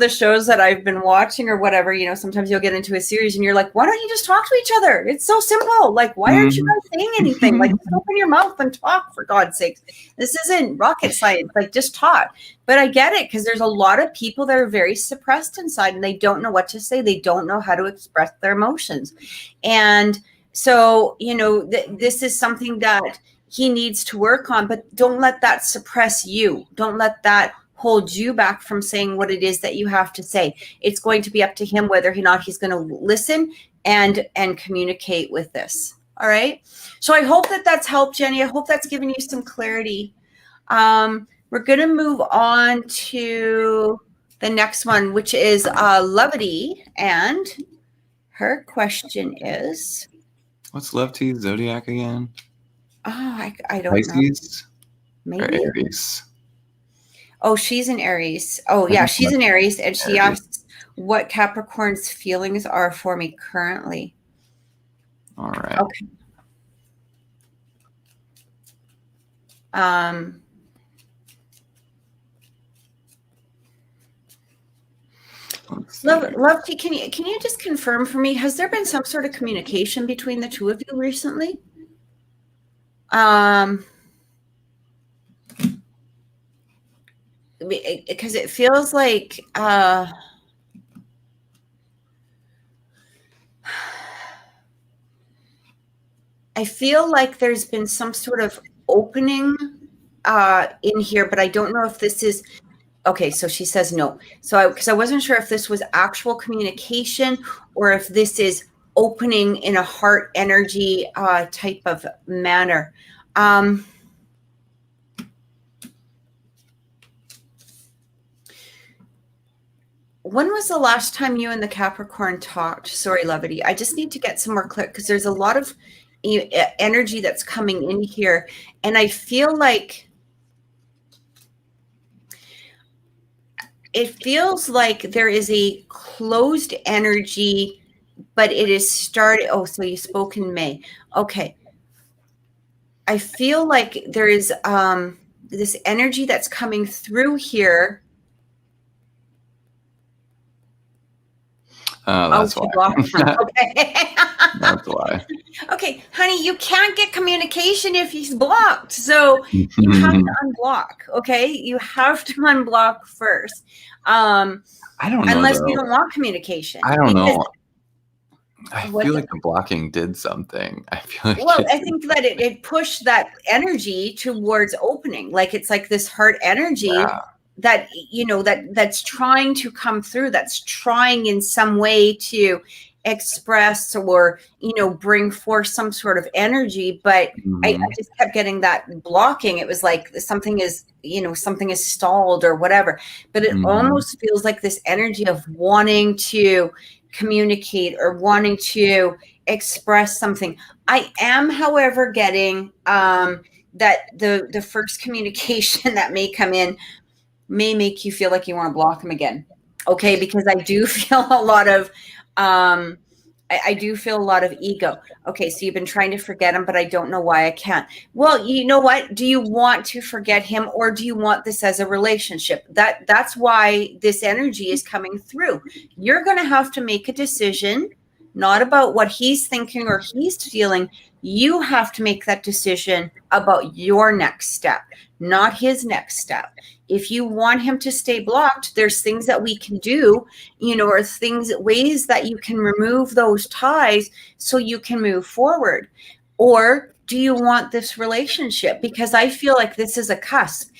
shows that I've been watching or whatever, sometimes you'll get into a series and you're like, why don't you just talk to each other? It's so simple. Like, why aren't you guys saying anything? Like, just open your mouth and talk, for God's sakes. This isn't rocket science. Like, just talk. But I get it, because there's a lot of people that are very suppressed inside and they don't know what to say. They don't know how to express their emotions. And so, this is something that he needs to work on, but don't let that suppress you. Don't let that hold you back from saying what it is that you have to say. It's going to be up to him whether or not he's going to listen and communicate with this. All right. So I hope that that's helped, Jenny. I hope that's given you some clarity. We're going to move on to the next one, which is Lovety. And her question is, what's Lovety's zodiac again? Oh, I don't Pisces? know. Maybe. Or Aries? Oh, she's an Aries. Oh, yeah, she's an Aries. And she asks what Capricorn's feelings are for me currently. All right. Okay. Lovety, can you just confirm for me, has there been some sort of communication between the two of you recently? Because it feels like I feel like there's been some sort of opening in here, but I don't know if this is okay. So she says no. So because I wasn't sure if this was actual communication or if this is opening in a heart energy type of manner. When was the last time you and the Capricorn talked? Sorry, Lovety. I just need to get some more clear, because there's a lot of energy that's coming in here. And I feel like it feels like there is a closed energy, but it is started. Oh, so you spoke in May. Okay. I feel like there is this energy that's coming through here. That's why. Okay. That's why. Okay, honey, you can't get communication if he's blocked. So you have to unblock. Okay, you have to unblock first. I don't know. Unless you don't want communication. I don't know. I feel like the blocking did something. I feel like. Well, I think that it pushed that energy towards opening. Like it's like this heart energy. Yeah. That that's trying to come through, that's trying in some way to express or bring forth some sort of energy, but I just kept getting that blocking. It was like something is stalled or whatever, but it almost feels like this energy of wanting to communicate or wanting to express something. I am, however, getting that the first communication that may come in may make you feel like you want to block him again. Okay. Because I do feel a lot of, I do feel a lot of ego. Okay. So you've been trying to forget him, but I don't know why I can't. Well, you know what? Do you want to forget him, or do you want this as a relationship? That's why this energy is coming through. You're going to have to make a decision not about what he's thinking or he's feeling. You have to make that decision about your next step, not his next step. If you want him to stay blocked, there's things that we can do, or ways that you can remove those ties so you can move forward. Or do you want this relationship? Because I feel like this is a cusp.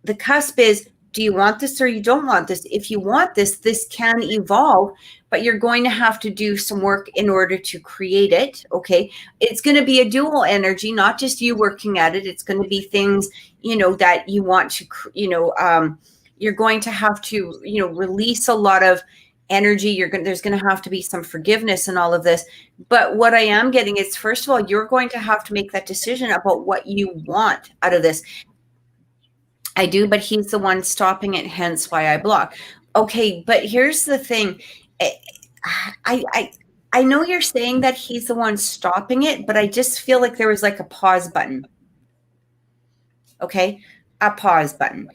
The cusp is, do you want this or you don't want this? If you want this, this can evolve, but you're going to have to do some work in order to create it. Okay. It's going to be a dual energy, not just you working at it. It's going to be things, that you want to, you're going to have to, release a lot of energy. There's going to have to be some forgiveness and all of this. But what I am getting is, first of all, you're going to have to make that decision about what you want out of this. I do, but he's the one stopping it, hence why I block. Okay, but here's the thing. I know you're saying that he's the one stopping it, but I just feel like there was like a pause button. Okay, a pause button.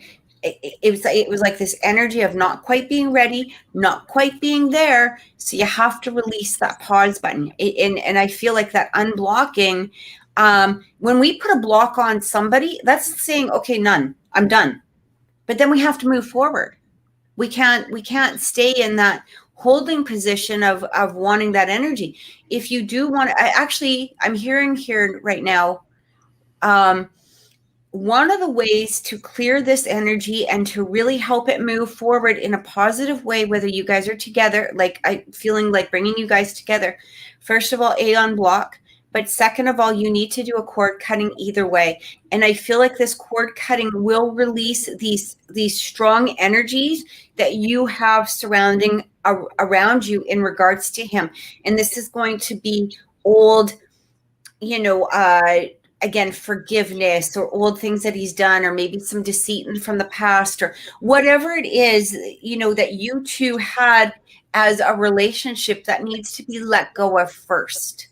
It was like this energy of not quite being ready, not quite being there. So you have to release that pause button. And I feel like that unblocking, when we put a block on somebody, that's saying, okay, none. I'm done. But then we have to move forward. We can't stay in that holding position of wanting that energy. If you do want to, I'm hearing here right now, one of the ways to clear this energy and to really help it move forward in a positive way, whether you guys are together, like I feeling like bringing you guys together, first of all, unblock. But second of all, you need to do a cord cutting either way. And I feel like this cord cutting will release these strong energies that you have surrounding around you in regards to him. And this is going to be old, again, forgiveness or old things that he's done, or maybe some deceit from the past, or whatever it is, that you two had as a relationship that needs to be let go of first.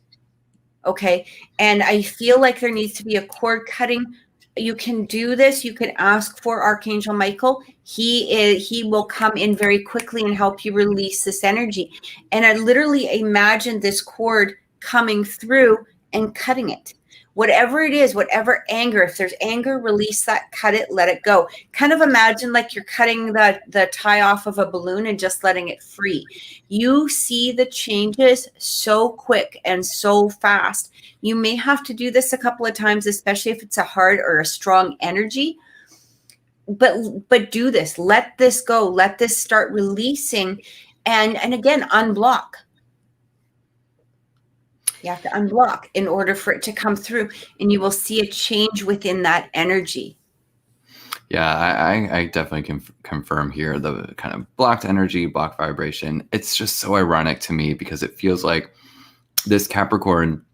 Okay. And I feel like there needs to be a cord cutting. You can do this. You can ask for Archangel Michael. He will come in very quickly and help you release this energy. And I literally imagine this cord coming through and cutting it. Whatever it is, whatever anger, if there's anger, release that, cut it, let it go. Kind of imagine like you're cutting the tie off of a balloon and just letting it free. You see the changes so quick and so fast. You may have to do this a couple of times, especially if it's a hard or a strong energy. But do this. Let this go. Let this start releasing. And again, unblock. You have to unblock in order for it to come through, and you will see a change within that energy. Yeah, I definitely can confirm here the kind of blocked energy, blocked vibration. It's just so ironic to me because it feels like this Capricorn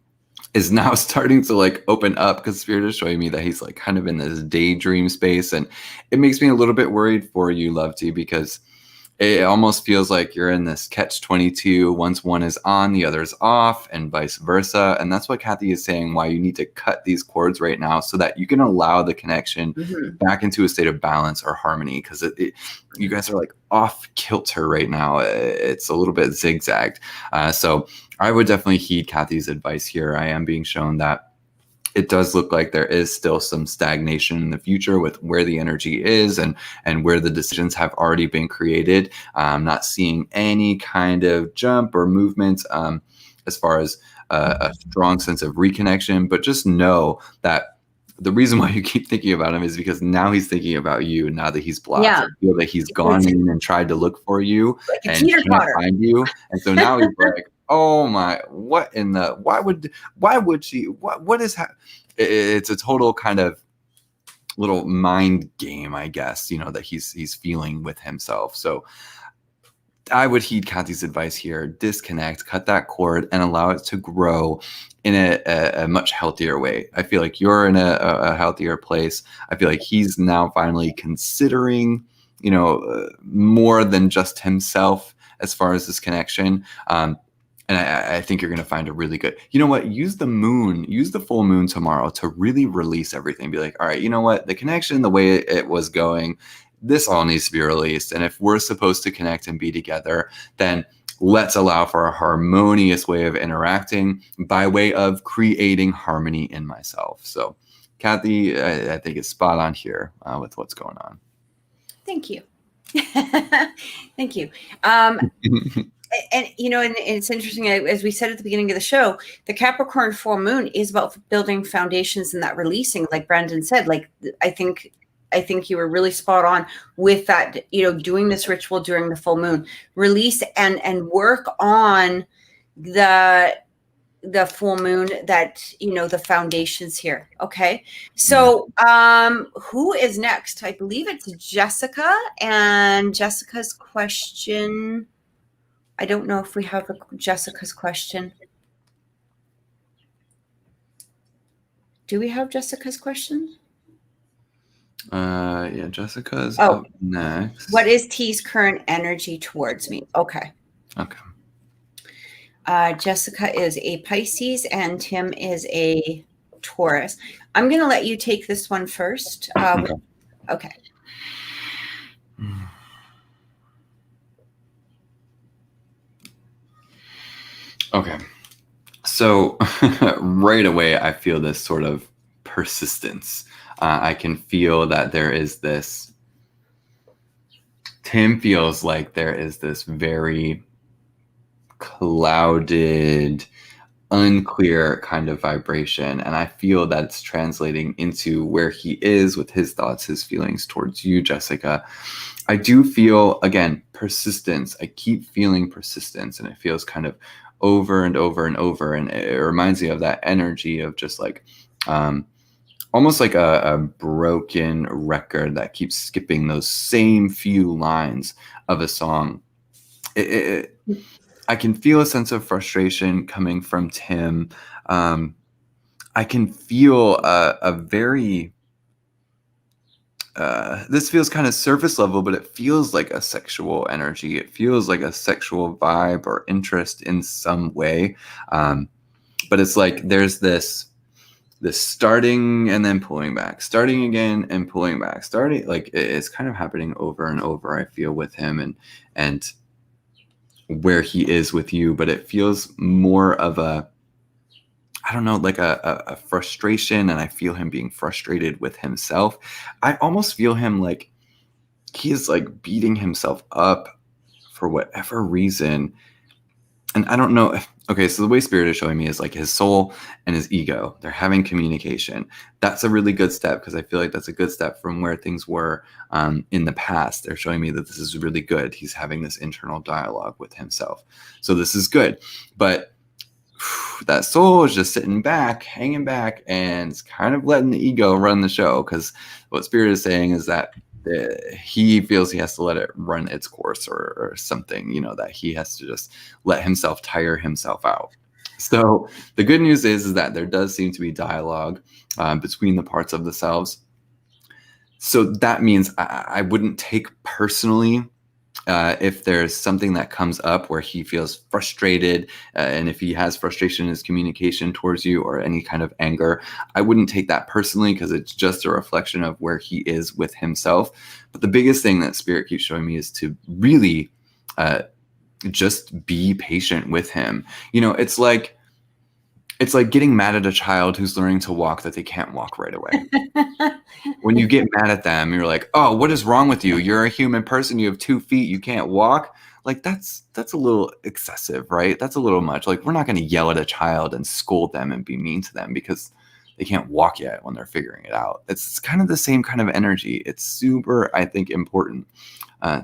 is now starting to like open up, because Spirit is showing me that he's like kind of in this daydream space. And it makes me a little bit worried for you, Lovety, because it almost feels like you're in this catch-22. Once one is on, the other is off, and vice versa. And that's what Kathy is saying, why you need to cut these cords right now so that you can allow the connection back into a state of balance or harmony. Because you guys are like off kilter right now. It's a little bit zigzagged. So I would definitely heed Kathy's advice here. I am being shown that it does look like there is still some stagnation in the future with where the energy is and where the decisions have already been created. I'm not seeing any kind of jump or movement as far as a strong sense of reconnection, but just know that the reason why you keep thinking about him is because now he's thinking about you now that he's blocked. Yeah. I feel that he's gone in and tried to look for you like and can't find you. And so now he's like, oh my, what in the, why would she, what is happening? It's a total kind of little mind game, I guess, that he's feeling with himself. So I would heed Kathy's advice here, disconnect, cut that cord, and allow it to grow in a much healthier way. I feel like you're in a healthier place. I feel like he's now finally considering, more than just himself as far as this connection. And I think you're going to find a really good, use the full moon tomorrow to really release everything. Be like, all right, you know what? The connection, the way it was going, this all needs to be released. And if we're supposed to connect and be together, then let's allow for a harmonious way of interacting by way of creating harmony in myself. So Kathy, I think it's spot on here with what's going on. Thank you. Thank you. And it's interesting, as we said at the beginning of the show, the Capricorn full moon is about building foundations and that releasing, like Brandon said. Like, I think you were really spot on with that, doing this ritual during the full moon, release and work on the full moon, that, the foundations here. Okay. So, who is next? I believe it's Jessica, and Jessica's question. I don't know if we have Jessica's question. Do we have Jessica's question? Yeah, Jessica's up next. What is T's current energy towards me? Okay. Jessica is a Pisces and Tim is a Taurus. I'm going to let you take this one first. Okay. Okay. So right away, I feel this sort of persistence. I can feel that there is this, Tim feels like there is this very clouded, unclear kind of vibration. And I feel that it's translating into where he is with his thoughts, his feelings towards you, Jessica. I do feel, again, persistence. I keep feeling persistence, and it feels kind of over and over and over. And it reminds me of that energy of just like, almost like a broken record that keeps skipping those same few lines of a song. I can feel a sense of frustration coming from Tim. I can feel a very, this feels kind of surface level, but it feels like a sexual energy. It feels like a sexual vibe or interest in some way. But it's like there's this starting and then pulling back, starting again and pulling back, starting, like it's kind of happening over and over, I feel, with him and where he is with you. But it feels more of a, I don't know, like a frustration, and I feel him being frustrated with himself. I almost feel him like he is like beating himself up for whatever reason. And I don't know if, okay, so the way Spirit is showing me is like his soul and his ego, they're having communication. That's a really good step, because I feel like that's a good step from where things were in the past. They're showing me that this is really good. He's having this internal dialogue with himself. So this is good. But that soul is just sitting back, hanging back, and it's kind of letting the ego run the show, because what Spirit is saying is that he feels he has to let it run its course or something, that he has to just let himself tire himself out. So the good news is that there does seem to be dialogue between the parts of the selves. So that means I wouldn't take personally if there's something that comes up where he feels frustrated, and if he has frustration in his communication towards you or any kind of anger, I wouldn't take that personally, because it's just a reflection of where he is with himself. But the biggest thing that Spirit keeps showing me is to really just be patient with him. It's like getting mad at a child who's learning to walk that they can't walk right away. When you get mad at them, you're like, oh, what is wrong with you? You're a human person. You have 2 feet. You can't walk. Like that's a little excessive, right? That's a little much. Like, we're not going to yell at a child and scold them and be mean to them because they can't walk yet when they're figuring it out. It's kind of the same kind of energy. It's super, I think, important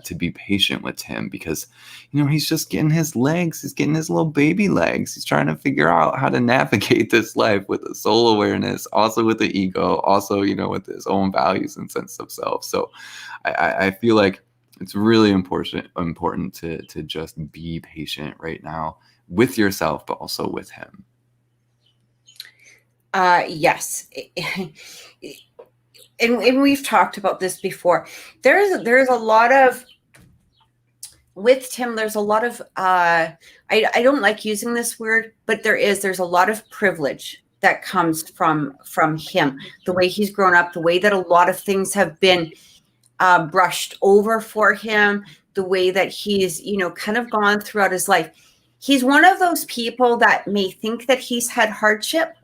to be patient with him, because he's just getting his legs. He's getting his little baby legs. He's trying to figure out how to navigate this life with a soul awareness, also with the ego, also with his own values and sense of self. So I feel like it's really important to just be patient right now with yourself, but also with him. Yes. And we've talked about this before. There's a lot of, with Tim, there's a lot of, I don't like using this word, but there's a lot of privilege that comes from him, the way he's grown up, the way that a lot of things have been brushed over for him, the way that he's, you know, kind of gone throughout his life. He's one of those people that may think that he's had hardship,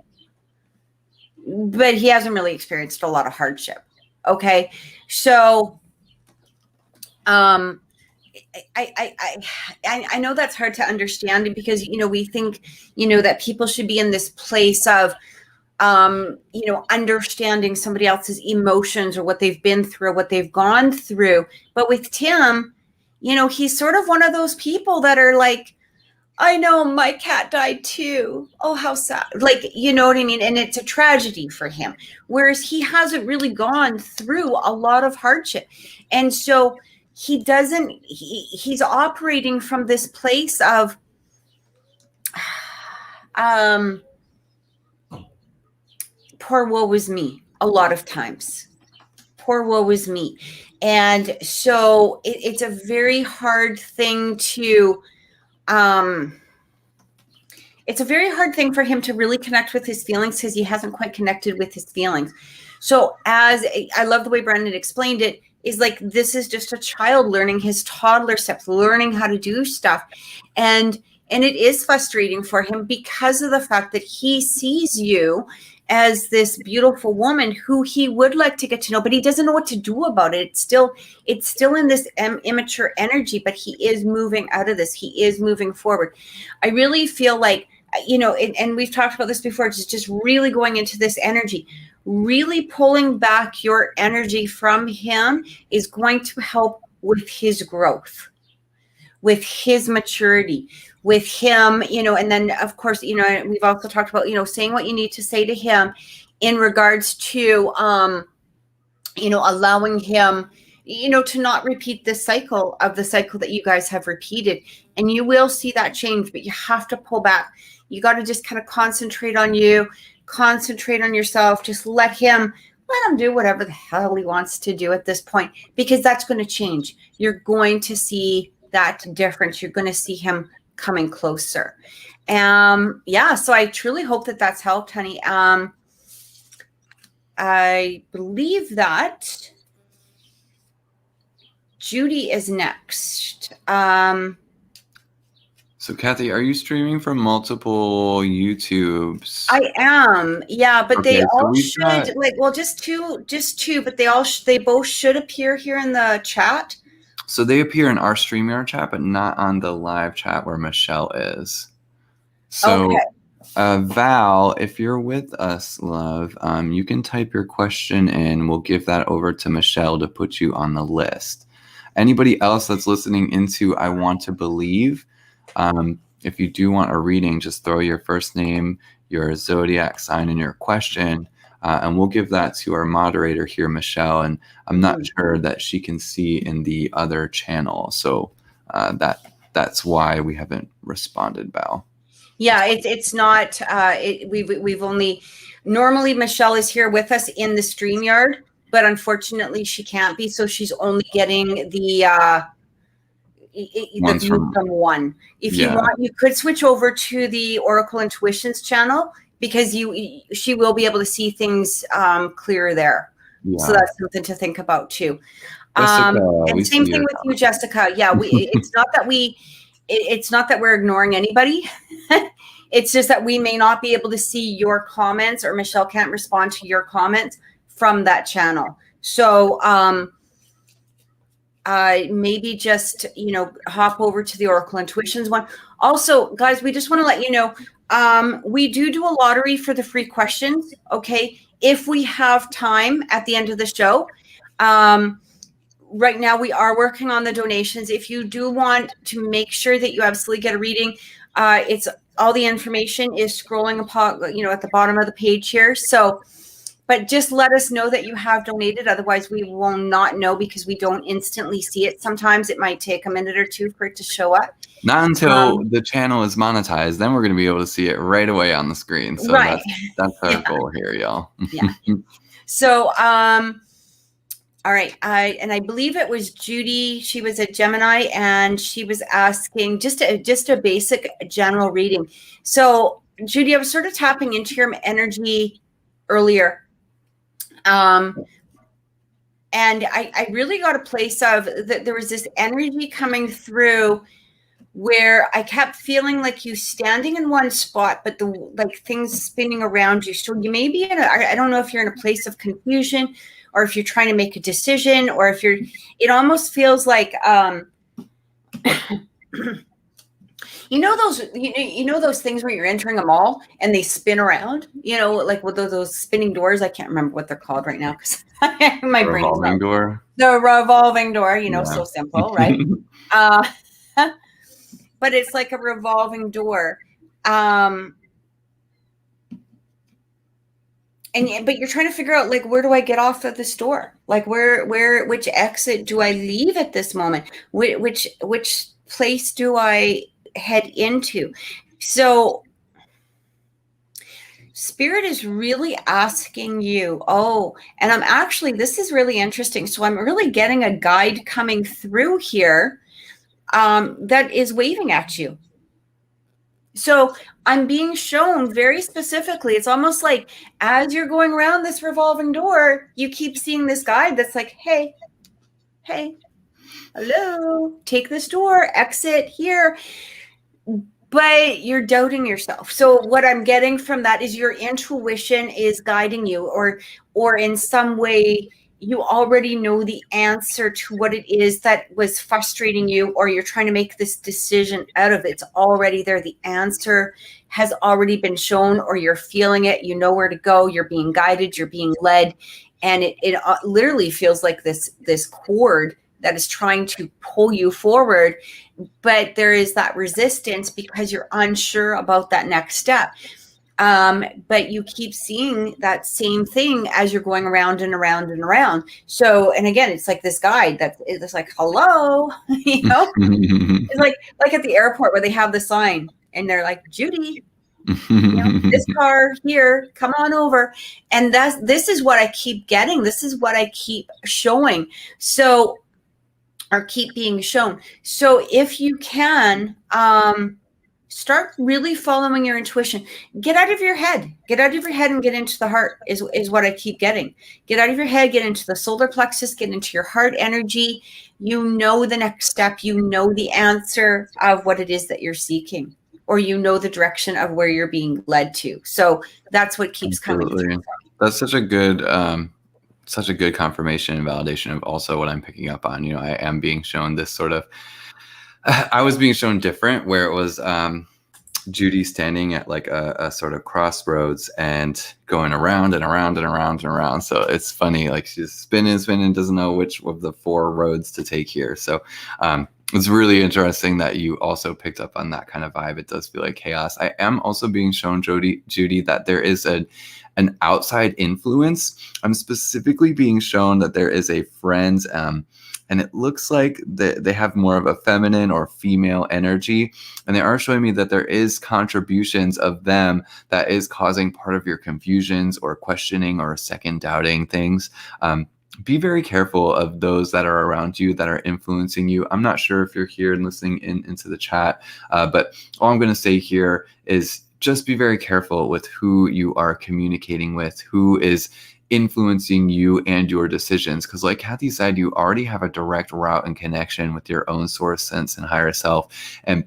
but he hasn't really experienced a lot of hardship. Okay. So, I know that's hard to understand because, you know, we think, you know, that people should be in this place of, you know, understanding somebody else's emotions or what they've been through, what they've gone through. But with Tim, you know, he's sort of one of those people that are like, I know my cat died too. Oh, how sad. Like, you know what I mean? And it's a tragedy for him. Whereas he hasn't really gone through a lot of hardship. And so he doesn't, he's operating from this place of, poor woe is me a lot of times. Poor woe is me. And so it's a very hard thing to, it's a very hard thing for him to really connect with his feelings because he hasn't quite connected with his feelings. So I love the way Brandon explained it, is like, this is just a child learning his toddler steps, learning how to do stuff. And it is frustrating for him because of the fact that he sees you as this beautiful woman who he would like to get to know, but he doesn't know what to do about it. It's still in this immature energy, but he is moving out of this. He is moving forward. I really feel like, you know, and we've talked about this before, it's just really going into this energy, really pulling back your energy from him is going to help with his growth, with his maturity, with him, you know. And then of course, you know, we've also talked about, you know, saying what you need to say to him in regards to, you know, allowing him, you know, to not repeat this cycle that you guys have repeated. And you will see that change, but you have to pull back. You got to just kind of concentrate on you, concentrate on yourself. Just let him do whatever the hell he wants to do at this point, because that's going to change. You're going to see that difference. You're going to see him coming closer. Yeah, so I truly hope that that's helped, honey. I believe that Judy is next. So Kathy, are you streaming from multiple YouTubes? I am, yeah, but okay, they all should got, like, well, just two, but they both should appear here in the chat. So they appear in our StreamYard chat, but not on the live chat where Michelle is. So, okay. Val, if you're with us, love, you can type your question in. We'll give that over to Michelle to put you on the list. Anybody else that's listening into I Want to Believe, if you do want a reading, just throw your first name, your zodiac sign, and your question. And we'll give that to our moderator here, Michelle. And I'm not sure that she can see in the other channel. So that's why we haven't responded, Val. Yeah, it's not, we've only, normally Michelle is here with us in the StreamYard, but unfortunately she can't be. So she's only getting the view from one. If you want, you could switch over to the Oracle Intuitions channel, because she will be able to see things clearer there. Yeah. So that's something to think about too. And same thing with you, Jessica. Yeah, it's not that we're ignoring anybody. It's just that we may not be able to see your comments, or Michelle can't respond to your comments from that channel. So maybe just, you know, hop over to the Oracle Intuitions one. Also, guys, we just want to let you know, we do a lottery for the free questions. Okay. If we have time at the end of the show, right now we are working on the donations. If you do want to make sure that you absolutely get a reading, it's all the information is scrolling upon, you know, at the bottom of the page here. So, but just let us know that you have donated. Otherwise, we will not know, because we don't instantly see it. Sometimes it might take a minute or two for it to show up. Not until the channel is monetized. Then we're going to be able to see it right away on the screen. So right. That's our goal here, y'all. Yeah. So, all right. I believe it was Judy. She was a Gemini, and she was asking just a basic general reading. So, Judy, I was sort of tapping into your energy earlier. And I really got a place of that there was this energy coming through where I kept feeling like you standing in one spot, but the like things spinning around you. So you may be in I don't know if you're in a place of confusion or if you're trying to make a decision or if it almost feels like, you know those things where you're entering a mall and they spin around, like with those spinning doors. I can't remember what they're called right now because my brain's Revolving door. The revolving door, Yeah. so simple, right? But it's like a revolving door. But you're trying to figure out, like, where do I get off at this door? Like, which exit do I leave at this moment? Which place do I head into? So Spirit is really asking you, and this is really interesting. So I'm really getting a guide coming through here that is waving at you. So I'm being shown very specifically, it's almost like as you're going around this revolving door, you keep seeing this guide that's like, hey, hello, take this door, exit here. But you're doubting yourself. So what I'm getting from that is your intuition is guiding you, or in some way you already know the answer to what it is that was frustrating you, or you're trying to make this decision out of it. It's already there. The answer has already been shown, or you're feeling it. You know where to go. You're being guided. You're being led. And it literally feels like this cord that is trying to pull you forward. But there is that resistance because you're unsure about that next step. But you keep seeing that same thing as you're going around and around and around. So, and again, it's like this guide it's like, hello, it's like at the airport where they have the sign and they're like, Judy, this car here, come on over. And this is what I keep getting. This is what I keep showing. So, or keep being shown. So if you can, start really following your intuition. Get out of your head. Get out of your head and get into the heart is what I keep getting. Get out of your head, get into the solar plexus, get into your heart energy. You know the next step. You know the answer of what it is that you're seeking, or you know the direction of where you're being led to. So that's what keeps coming through. That's such a good confirmation and validation of also what I'm picking up on. I am being shown this sort of, I was being shown different, where it was Judy standing at like a sort of crossroads and going around and around and around and around. So it's funny, like she's spinning, doesn't know which of the 4 roads to take here. So it's really interesting that you also picked up on that kind of vibe. It does feel like chaos. I am also being shown, Judy, that there is an outside influence. I'm specifically being shown that there is a friend, and it looks like they have more of a feminine or female energy. And they are showing me that there is contributions of them that is causing part of your confusions or questioning or second doubting things. Be very careful of those that are around you that are influencing you. I'm not sure if you're here and listening into the chat, but all I'm going to say here is just be very careful with who you are communicating with, who is influencing you and your decisions. Because like Kathy said, you already have a direct route and connection with your own source, sense, and higher self. And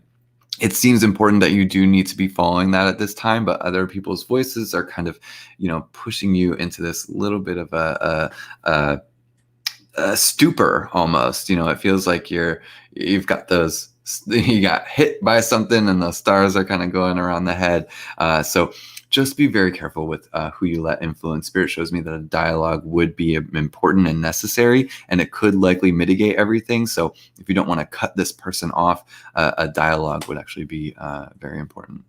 it seems important that you do need to be following that at this time, but other people's voices are kind of, pushing you into this little bit of a stupor almost. It feels like you've got you got hit by something and the stars are kind of going around the head. So just be very careful with who you let influence. Spirit shows me that a dialogue would be important and necessary, and it could likely mitigate everything. So if you don't want to cut this person off, a dialogue would actually be very important.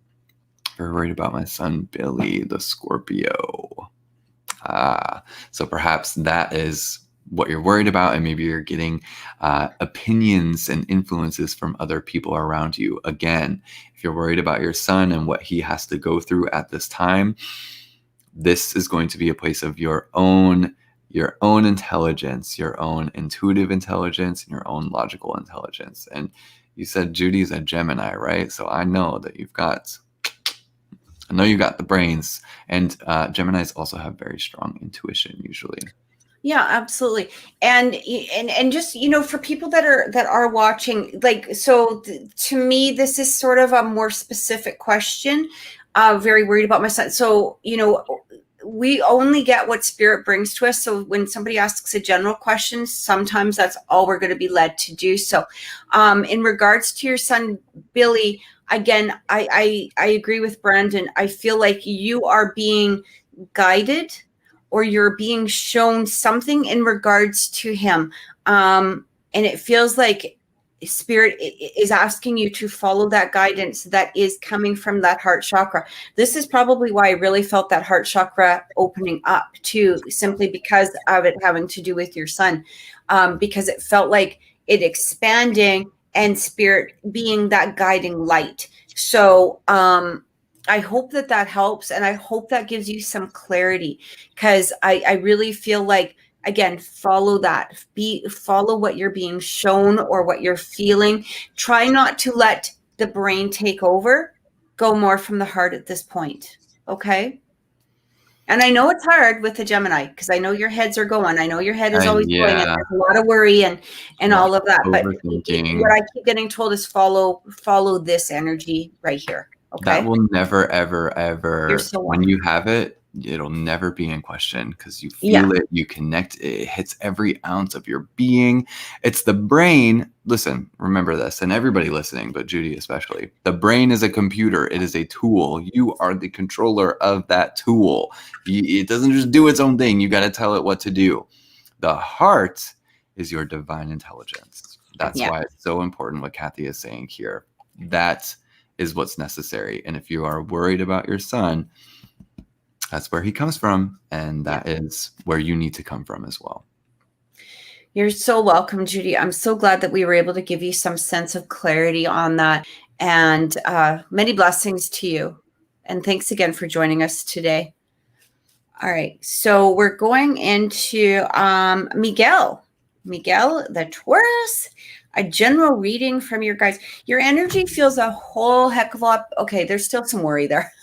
Very worried about my son, Billy, the Scorpio. So perhaps that is what you're worried about, and maybe you're getting opinions and influences from other people around you. Again, if you're worried about your son and what he has to go through at this time, this is going to be a place of your own intelligence, your own intuitive intelligence, and your own logical intelligence. And you said Judy's a Gemini, right? So I know you've got the brains, and Geminis also have very strong intuition usually. Yeah, absolutely. And just, for people that are watching, like, so to me, this is sort of a more specific question. Very worried about my son. So, we only get what spirit brings to us. So when somebody asks a general question, sometimes that's all we're going to be led to do. So, in regards to your son, Billy, again, I agree with Brandon. I feel like you are being guided, or you're being shown something in regards to him. And it feels like spirit is asking you to follow that guidance that is coming from that heart chakra. This is probably why I really felt that heart chakra opening up too, simply because of it having to do with your son, because it felt like it expanding and spirit being that guiding light. So I hope that helps, and I hope that gives you some clarity, because I really feel like, again, follow that. Follow what you're being shown or what you're feeling. Try not to let the brain take over. Go more from the heart at this point. Okay? And I know it's hard with the Gemini, because I know your heads are going. I know your head is always going, and there's a lot of worry and all of that. But what I keep getting told is follow this energy right here. Okay. That will never, ever, ever. You're so when you have it, it'll never be in question, because you feel it, you connect, it hits every ounce of your being. It's the brain. Listen, remember this, and everybody listening, but Judy especially. The brain is a computer. It is a tool. You are the controller of that tool. It doesn't just do its own thing. You got to tell it what to do. The heart is your divine intelligence. That's why it's so important what Kathy is saying here. That is what's necessary. And if you are worried about your son, that's where he comes from, and that is where you need to come from as well. You're so welcome, Judy. I'm so glad that we were able to give you some sense of clarity on that, and many blessings to you. And thanks again for joining us today. All right, so we're going into Miguel, the Taurus. A general reading from your guys. Your energy feels a whole heck of a lot. Okay, there's still some worry there.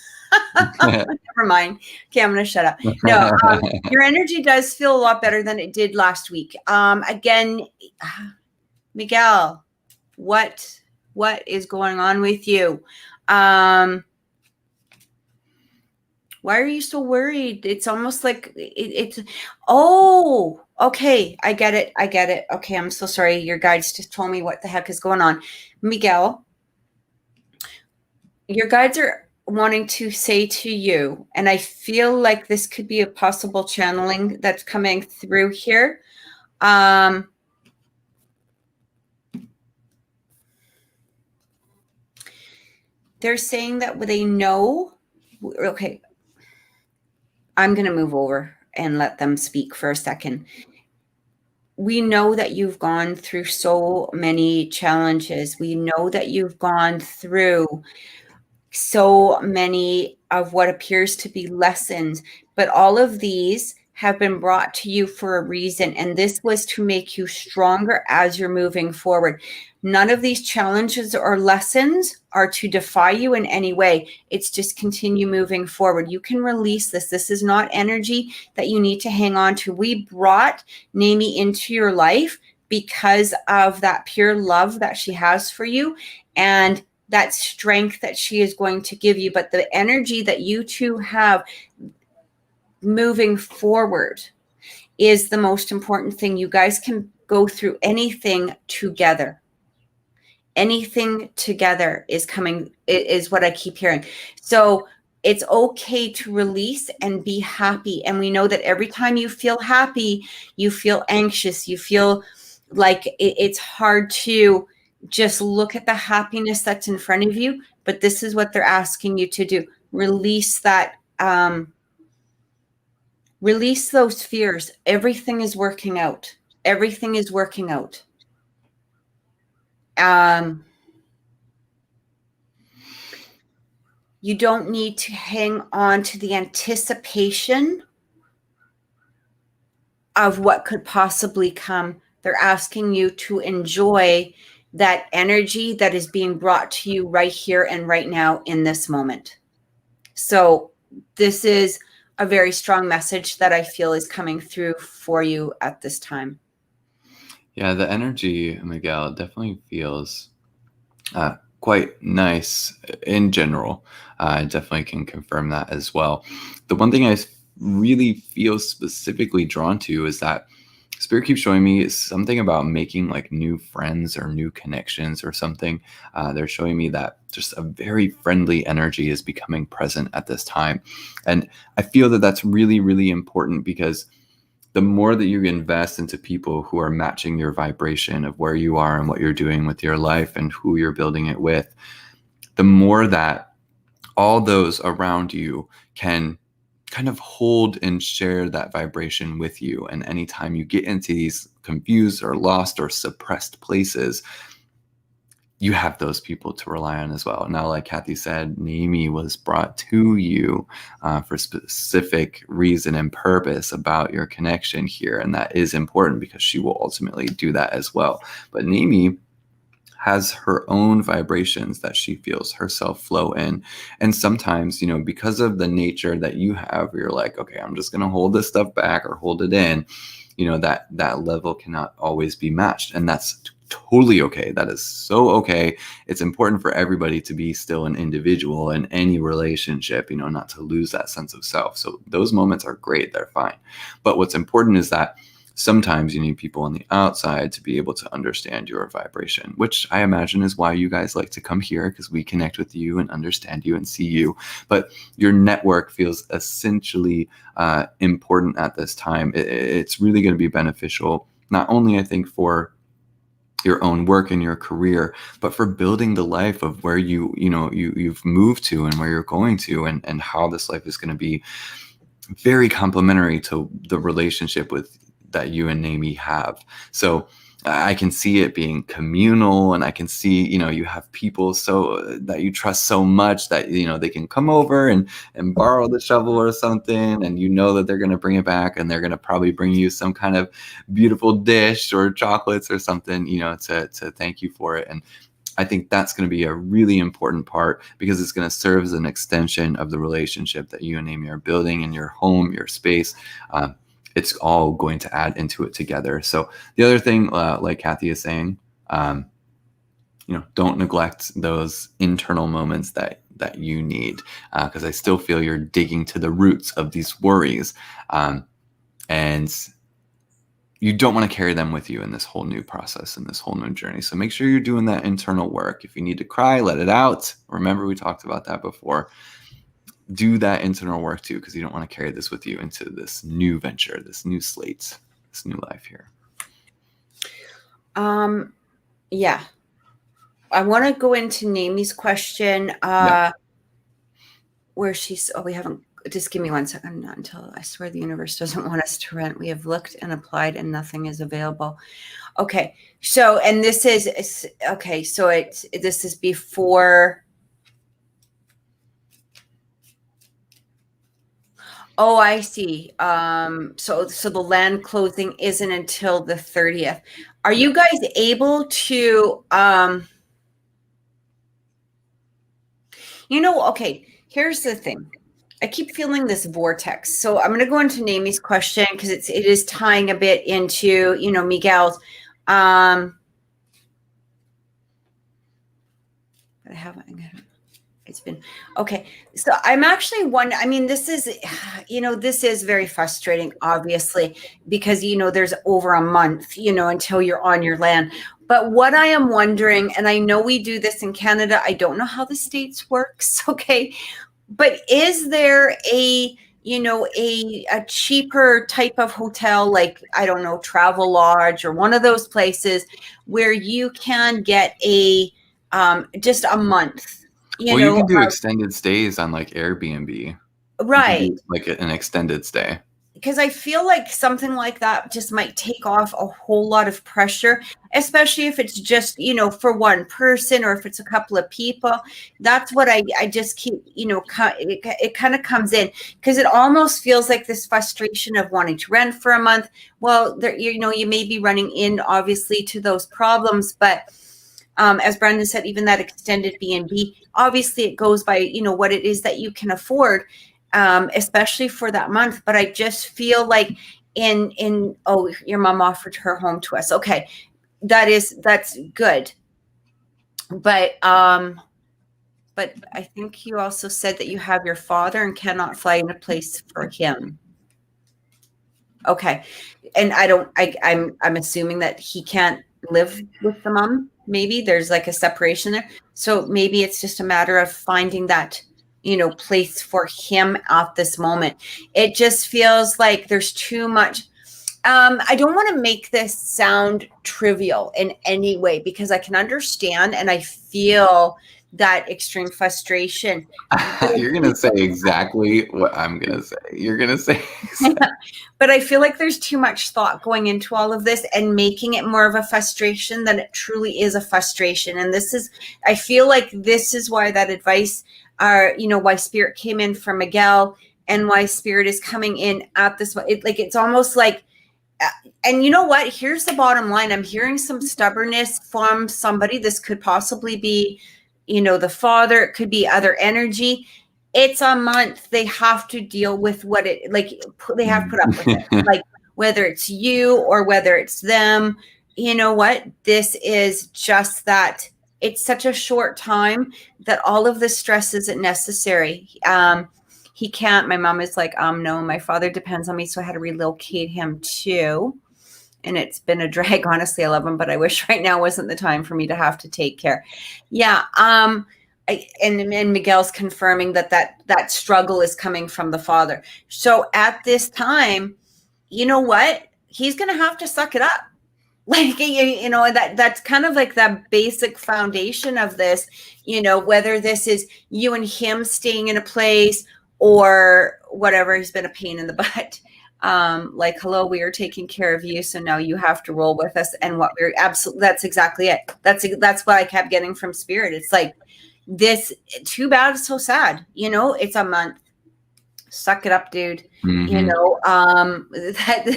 Never mind. Okay, I'm going to shut up. No, your energy does feel a lot better than it did last week. Again, Miguel, what is going on with you? Why are you so worried? It's almost like it's, oh, okay. I get it. Okay, I'm so sorry. Your guides just told me what the heck is going on. Miguel, your guides are wanting to say to you, and I feel like this could be a possible channeling that's coming through here. They're saying that they know, okay, I'm going to move over and let them speak for a second. We know that you've gone through so many challenges. We know that you've gone through so many of what appears to be lessons, but all of these have been brought to you for a reason. And this was to make you stronger as you're moving forward. None of these challenges or lessons are to defy you in any way. It's just continue moving forward. You can release this. This is not energy that you need to hang on to. We brought Nami into your life because of that pure love that she has for you, and that strength that she is going to give you. But the energy that you two have moving forward is the most important thing. You guys can go through anything together. Anything together is coming, is what I keep hearing. So it's okay to release and be happy. And we know that every time you feel happy, you feel anxious, you feel like it's hard to just look at the happiness that's in front of you. But this is what they're asking you to do. Release that, release those fears. Everything is working out. Everything is working out. You don't need to hang on to the anticipation of what could possibly come. They're asking you to enjoy that energy that is being brought to you right here and right now in this moment. So this is a very strong message that I feel is coming through for you at this time. Yeah, the energy, Miguel, definitely feels quite nice in general. I definitely can confirm that as well. The one thing I really feel specifically drawn to is that Spirit keeps showing me something about making like new friends or new connections or something. They're showing me that just a very friendly energy is becoming present at this time. And I feel that that's really, really important, because the more that you invest into people who are matching your vibration of where you are and what you're doing with your life and who you're building it with, the more that all those around you can kind of hold and share that vibration with you. And anytime you get into these confused or lost or suppressed places, you have those people to rely on as well. Now, like Kathy said, Naomi was brought to you for specific reason and purpose about your connection here. And that is important, because she will ultimately do that as well. But Naomi has her own vibrations that she feels herself flow in. And sometimes, because of the nature that you have, you're like, okay, I'm just going to hold this stuff back or hold it in, that level cannot always be matched. And that's totally okay. That is so okay. It's important for everybody to be still an individual in any relationship, not to lose that sense of self. So those moments are great. They're fine. But what's important is that sometimes you need people on the outside to be able to understand your vibration, which I imagine is why you guys like to come here, because we connect with you and understand you and see you. But your network feels essentially important at this time. It's really going to be beneficial, not only, I think, for your own work and your career, but for building the life of where you've moved to and where you're going to, and how this life is going to be very complementary to the relationship that you and Naomi have. So I can see it being communal, and I can see, you have people so that you trust so much that, they can come over and borrow the shovel or something, and that they're going to bring it back, and they're going to probably bring you some kind of beautiful dish or chocolates or something, to thank you for it. And I think that's going to be a really important part, because it's going to serve as an extension of the relationship that you and Naomi are building in your home, your space. It's all going to add into it together. So the other thing, like Kathy is saying, don't neglect those internal moments that you need, because I still feel you're digging to the roots of these worries, and you don't want to carry them with you in this whole new process and this whole new journey. So make sure you're doing that internal work. If you need to cry, let it out. Remember, we talked about that before. Do that internal work too, because you don't want to carry this with you into this new venture, this new slate, this new life here. Yeah. I want to go into Naomi's question, where we haven't, just give me 1 second. Not until, I swear the universe doesn't want us to rent. We have looked and applied and nothing is available. Okay. So, and this is, okay. So this is before. Oh, I see. So the land closing isn't until the 30th. Are you guys able to, okay, here's the thing. I keep feeling this vortex. So I'm going to go into Naomi's question, because it is tying a bit into, Miguel's. It's been okay. So I'm actually this is very frustrating, obviously, because, there's over a month, until you're on your land. But what I am wondering, and I know we do this in Canada, I don't know how the States works. Okay. But is there a cheaper type of hotel, like, I don't know, Travel Lodge or one of those places where you can get just a month? You can do extended stays on like Airbnb. Right. You can do like an extended stay. Because I feel like something like that just might take off a whole lot of pressure, especially if it's just, for one person, or if it's a couple of people. That's what I just keep, it kind of comes in, because it almost feels like this frustration of wanting to rent for a month. Well, there, you may be running in, obviously, to those problems, but as Brandon said, even that extended B&B, obviously it goes by, what it is that you can afford. especially for that month. But I just feel like oh, your mom offered her home to us. Okay. That's good. But I think you also said that you have your father and cannot fly in a place for him. Okay. And I'm assuming that he can't live with the mom. Maybe there's like a separation there. So maybe it's just a matter of finding that, place for him at this moment. It just feels like there's too much. I don't want to make this sound trivial in any way, because I can understand and I feel that extreme frustration. You're going to say exactly what I'm going to say. You're going to say. But I feel like there's too much thought going into all of this and making it more of a frustration than it truly is a frustration. And I feel like this is why that advice, why Spirit came in for Miguel and why Spirit is coming in at this. It's almost like, and you know what? Here's the bottom line. I'm hearing some stubbornness from somebody. This could possibly be, the father. It could be other energy. It's a month. They have to deal with they have to put up with it. Like whether it's you or whether it's them, you know what? This is just that it's such a short time that all of this stress isn't necessary. He can't. My mom is like, no, my father depends on me. So I had to relocate him too. And it's been a drag. Honestly, I love him, but I wish right now wasn't the time for me to have to take care. Yeah. And Miguel's confirming that struggle is coming from the father. So at this time, you know what? He's going to have to suck it up. Like, that's kind of like the basic foundation of this, whether this is you and him staying in a place or whatever. He's been a pain in the butt. Like, hello, we are taking care of you. So now you have to roll with us. And that's exactly it. That's what I kept getting from Spirit. It's like, this too bad, so sad, it's a month. Suck it up, dude. Mm-hmm.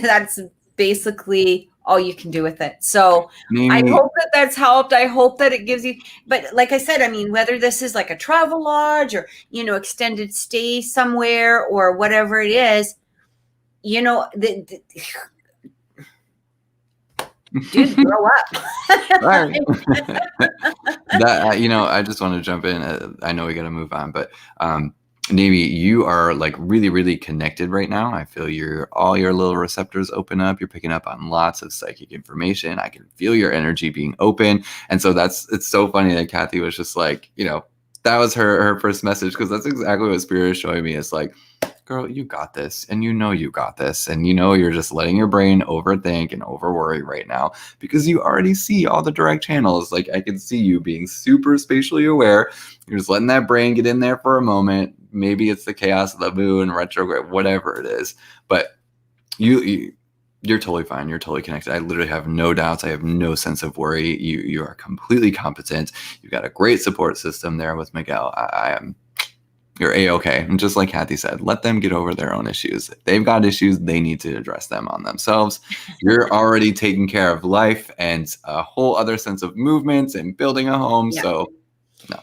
That's basically all you can do with it. So I hope that's helped. I hope that it gives you, but like I said, I mean, whether this is like a travel lodge or, extended stay somewhere or whatever it is, dude, grow up. Right. I just want to jump in. I know we got to move on, but Navy, you are like really, really connected right now. I feel all your little receptors open up. You're picking up on lots of psychic information. I can feel your energy being open. And so it's so funny that Kathy was just like, that was her first message, because that's exactly what Spirit is showing me. It's like, girl, you got this, and you got this, and you're just letting your brain overthink and over worry right now because you already see all the direct channels. Like, I can see you being super spatially aware. You're just letting that brain get in there for a moment. Maybe it's the chaos of the moon, retrograde, whatever it is, but you're totally fine. You're totally connected. I literally have no doubts. I have no sense of worry. You are completely competent. You've got a great support system there with Miguel. You're A-okay. And just like Kathy said, let them get over their own issues. If they've got issues, they need to address them on themselves. You're already taking care of life and a whole other sense of movement and building a home. Yeah. So no.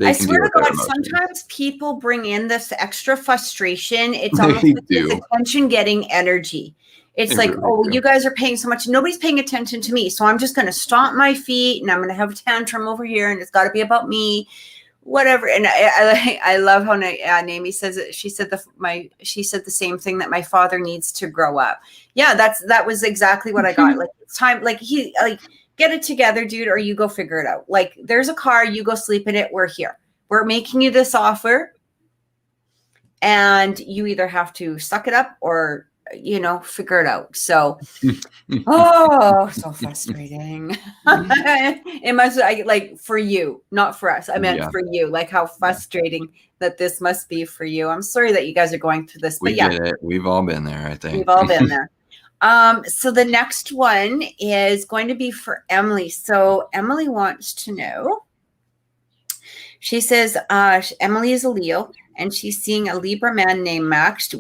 I swear to God, sometimes people bring in this extra frustration. It's almost like this attention-getting energy. It's like, really you guys are paying so much. Nobody's paying attention to me. So I'm just going to stomp my feet and I'm going to have a tantrum over here and it's got to be about me. Whatever. And I love how Naomi says it. She said the same thing, that my father needs to grow up. Yeah, that was exactly what I got. Like, it's time, get it together, dude, or you go figure it out. Like, there's a car, you go sleep in it. We're here. We're making you this offer. And you either have to suck it up or, figure it out. So, so frustrating. It must, for you, not for us. I meant for you, like how frustrating that this must be for you. I'm sorry that you guys are going through this, but get it. We've all been there, I think. We've all been there. So the next one is going to be for Emily. So Emily wants to know, she says, Emily is a Leo. And she's seeing a Libra man named Max.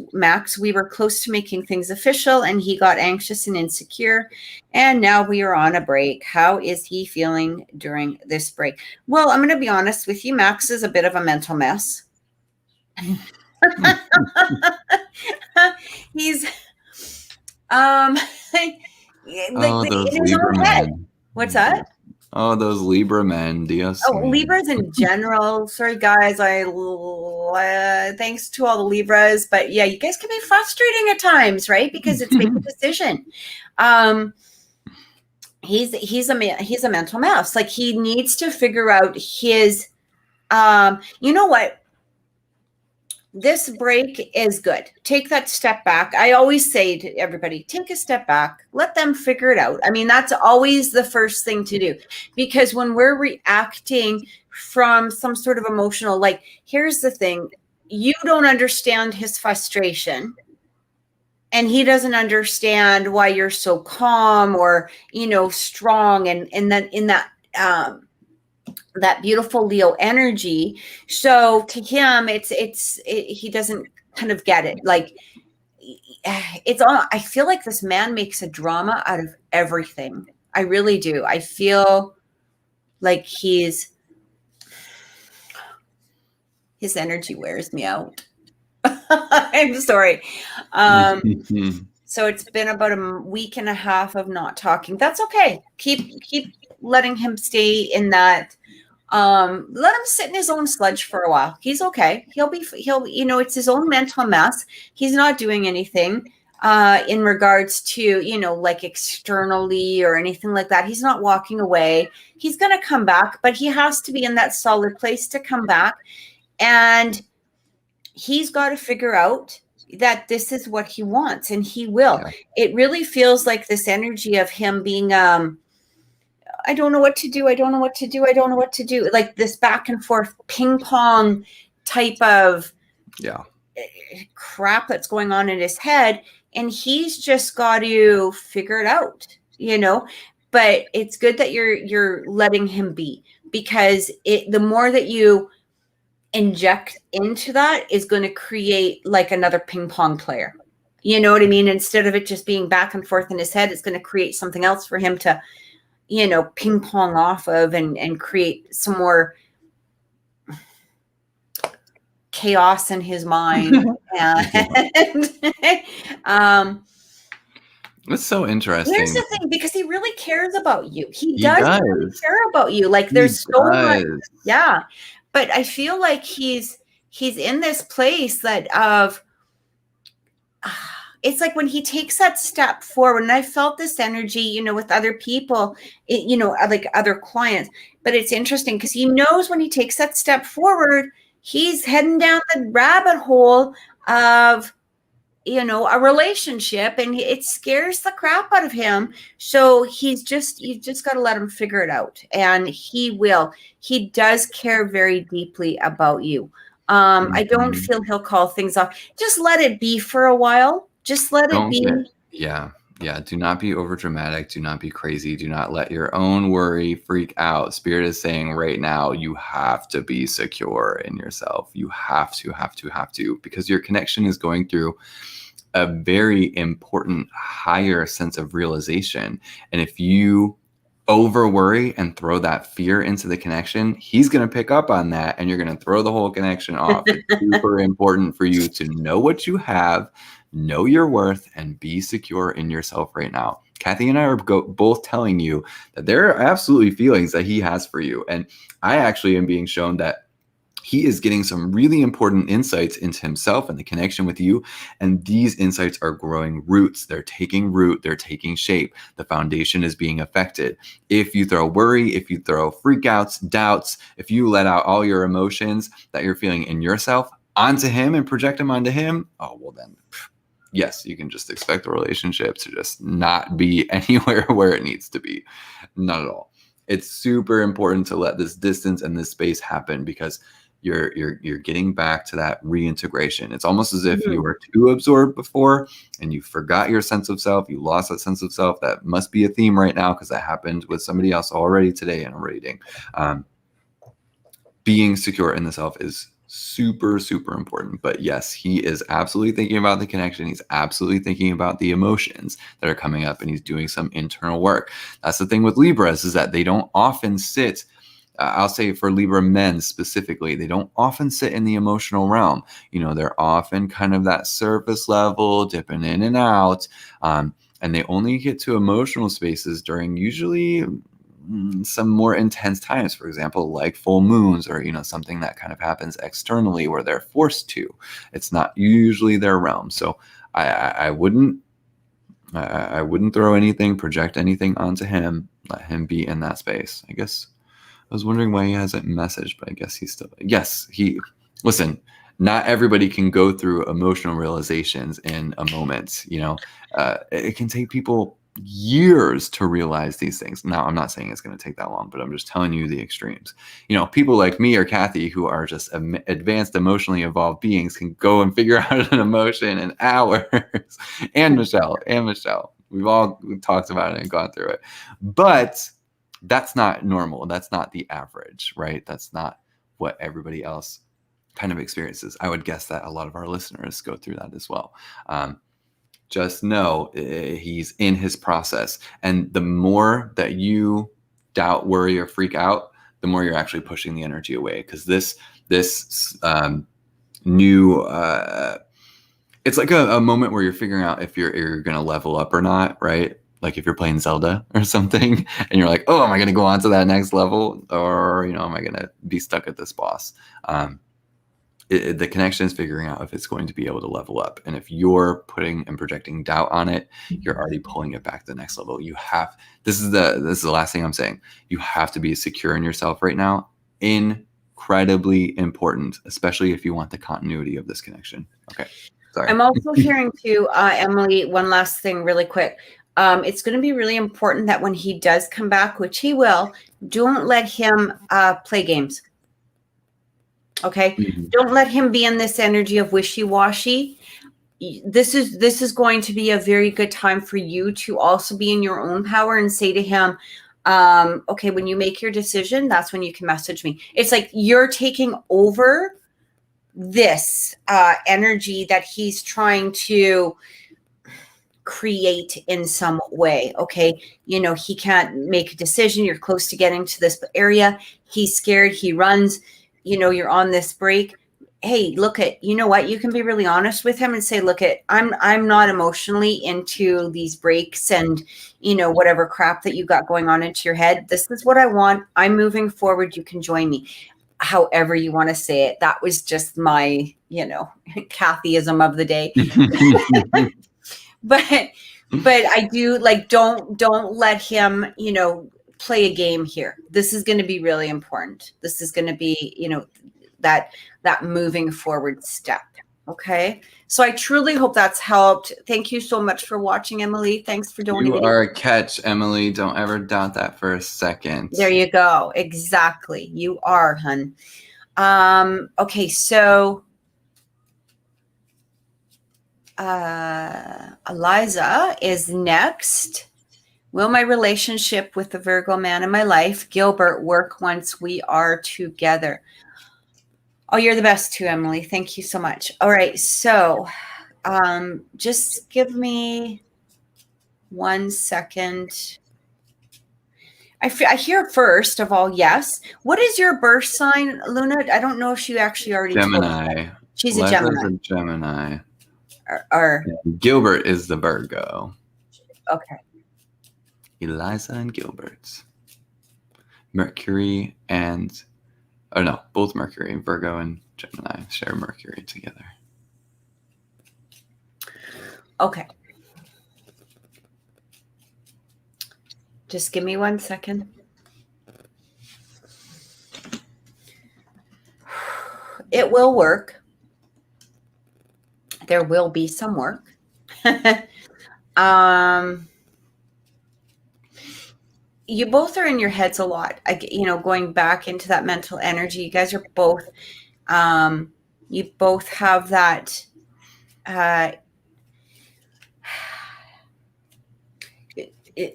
We were close to making things official, and he got anxious and insecure. And now we are on a break. How is he feeling during this break? Well, I'm going to be honest with you. Max is a bit of a mental mess. He's Oh, those in his Libra own head. men. What's that? Oh, those Libra men. Dios Oh, mío. Libras in general. Sorry, guys. Thanks to all the Libras, but yeah, you guys can be frustrating at times, right? Because it's make a decision. He's a mental mouse. Like, he needs to figure out his. You know what? This break is good. Take that step back. I always say to everybody, take a step back, let them figure it out. I mean, that's always the first thing to do, because when we're reacting from some sort of emotional, like, here's the thing, you don't understand his frustration, and he doesn't understand why you're so calm or, strong, and then in that beautiful Leo energy. So to him, he doesn't kind of get it. Like, it's all, I feel like this man makes a drama out of everything. I really do. I feel like his energy wears me out. I'm sorry. So it's been about a week and a half of not talking. That's okay. Keep letting him stay in that. Let him sit in his own sludge for a while. He's okay. He'll it's his own mental mess. He's not doing anything in regards to, like externally or anything like that. He's not walking away. He's going to come back, but he has to be in that solid place to come back. And he's got to figure out that this is what he wants, and he will. Yeah. It really feels like this energy of him being, I don't know what to do. I don't know what to do. I don't know what to do. Like this back and forth ping pong type of crap that's going on in his head. And he's just got to figure it out, but it's good that you're letting him be, because the more that you inject into that is going to create like another ping pong player. You know what I mean? Instead of it just being back and forth in his head, it's going to create something else for him to, ping pong off of and create some more chaos in his mind. It's so interesting. Here's the thing, because he really cares about you. He does really care about you. Like, there's so much. Yeah. But I feel like he's in this place that it's like when he takes that step forward, and I felt this energy, with other people, like other clients. But it's interesting because he knows when he takes that step forward, he's heading down the rabbit hole of, a relationship, and it scares the crap out of him. So you've just got to let him figure it out, and he will. He does care very deeply about you. I don't feel he'll call things off. Just let it be for a while. Just let it be. Yeah. Do not be over dramatic. Do not be crazy. Do not let your own worry freak out. Spirit is saying right now, you have to be secure in yourself. You have to, because your connection is going through a very important higher sense of realization. And if you over worry and throw that fear into the connection, he's going to pick up on that, and you're going to throw the whole connection off. It's super important for you to know what you have, know your worth, and be secure in yourself right now. Kathy and I are both telling you that there are absolutely feelings that he has for you. And I actually am being shown that he is getting some really important insights into himself and the connection with you. And these insights are growing roots. They're taking root. They're taking shape. The foundation is being affected. If you throw worry, if you throw freakouts, doubts, if you let out all your emotions that you're feeling in yourself onto him and project them onto him, oh, well then, yes, you can just expect the relationship to just not be anywhere where it needs to be. Not at all. It's super important to let this distance and this space happen, because you're getting back to that reintegration. It's almost as if you were too absorbed before and you forgot your sense of self. You lost that sense of self. That must be a theme right now, because that happened with somebody else already today in a reading. Being secure in the self is super, super important. But yes, he is absolutely thinking about the connection. He's absolutely thinking about the emotions that are coming up, and he's doing some internal work. That's the thing with Libras, is that they don't often sit I'll say for Libra men specifically, they don't often sit in the emotional realm. They're often kind of that surface level, dipping in and out. And they only get to emotional spaces during usually some more intense times, for example, like full moons, or something that kind of happens externally where they're forced to. It's not usually their realm. So I wouldn't throw anything, project anything onto him. Let him be in that space. I guess I was wondering why he hasn't messaged, but I guess he's still. Yes, listen. Not everybody can go through emotional realizations in a moment. It can take people years to realize these things. Now, I'm not saying it's going to take that long, but I'm just telling you the extremes. People like me or Kathy, who are just advanced, emotionally evolved beings, can go and figure out an emotion in hours. and Michelle, we've all talked about it and gone through it. But that's not normal. That's not the average, right? That's not what everybody else kind of experiences. I would guess that a lot of our listeners go through that as well. Just know he's in his process. And the more that you doubt, worry, or freak out, the more you're actually pushing the energy away. Because this new, it's like a moment where you're figuring out if you're going to level up or not, right? Like if you're playing Zelda or something and you're like, oh, am I going to go on to that next level? Or, am I going to be stuck at this boss? The connection is figuring out if it's going to be able to level up. And if you're putting and projecting doubt on it, you're already pulling it back to the next level. This is the last thing I'm saying. You have to be secure in yourself right now. Incredibly important, especially if you want the continuity of this connection. Okay. Sorry. I'm also hearing too, Emily, one last thing really quick. It's going to be really important that when he does come back, which he will, don't let him play games. Okay. Mm-hmm. Don't let him be in this energy of wishy-washy. This is going to be a very good time for you to also be in your own power and say to him, okay, when you make your decision, that's when you can message me. It's like you're taking over this energy that he's trying to create in some way. Okay. He can't make a decision. You're close to getting to this area. He's scared. He runs. You're on this break. Hey, you know what? You can be really honest with him and say, I'm not emotionally into these breaks and, whatever crap that you got going on into your head. This is what I want. I'm moving forward. You can join me. However you want to say it. That was just my, Kathyism of the day. But I do don't let him, play a game here. This is going to be really important. This is going to be, that moving forward step. Okay. So I truly hope that's helped. Thank you so much for watching, Emily. Thanks for donating. You are a catch, Emily. Don't ever doubt that for a second. There you go. Exactly. You are, hun. Okay. So, Eliza is next. Will my relationship with the Virgo man in my life, Gilbert, work once we are together? Oh, you're the best too, Emily. Thank you so much. All right. So just give me 1 second. I hear first of all, yes. What is your birth sign, Luna? I don't know if she actually already Gemini. told. She's a Gemini. A Gemini. Or Gilbert is the Virgo. Okay. Eliza and Gilbert. Mercury and, both Mercury, Virgo and Gemini share Mercury together. Okay. Just give me 1 second. It will work. There will be some work. You both are in your heads a lot. Going back into that mental energy, you guys are both, you both have that,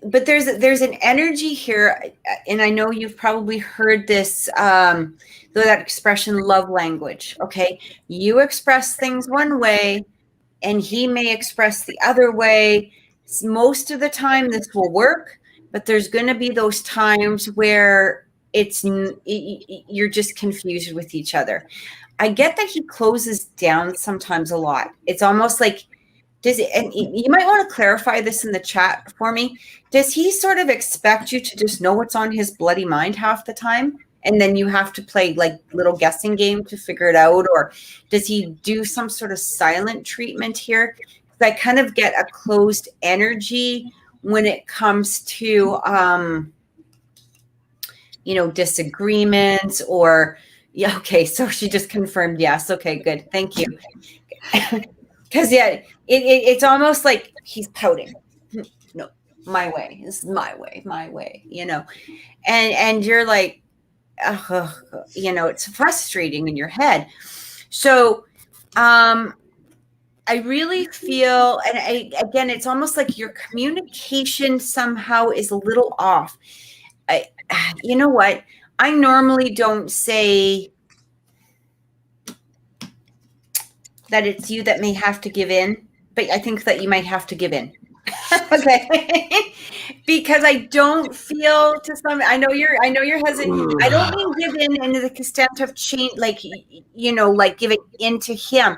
but there's an energy here. And I know you've probably heard this, that expression, love language. Okay. You express things one way and he may express the other way. Most of the time this will work. But there's going to be those times where you're just confused with each other. I get that he closes down sometimes a lot. It's almost like, and you might want to clarify this in the chat for me. Does he sort of expect you to just know what's on his bloody mind half the time? And then you have to play like little guessing game to figure it out? Or does he do some sort of silent treatment here? I kind of get a closed energy when it comes to, disagreements or, yeah. Okay. So she just confirmed. Yes. Okay, good. Thank you. Because it's almost like he's pouting. No, my way. This is my way, and you're like, it's frustrating in your head. So, I really feel, and again, it's almost like your communication somehow is a little off. You know what? I normally don't say that it's you that may have to give in, but I think that you might have to give in. Okay. Because I don't feel I know you're hesitant. I don't mean give in the extent of change, like giving in to him.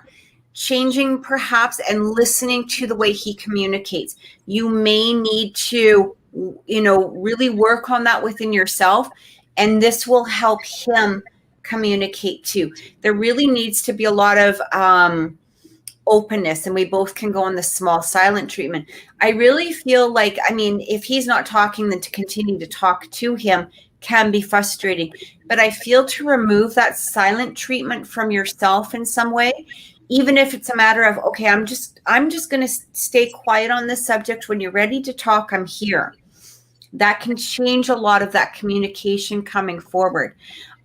Changing perhaps and listening to the way he communicates. You may need to, really work on that within yourself. And this will help him communicate too. There really needs to be a lot of openness, and we both can go on the small silent treatment. I really feel like, if he's not talking, then to continue to talk to him can be frustrating. But I feel to remove that silent treatment from yourself in some way, even if it's a matter of, okay, I'm just going to stay quiet on this subject. When you're ready to talk, I'm here. That can change a lot of that communication coming forward.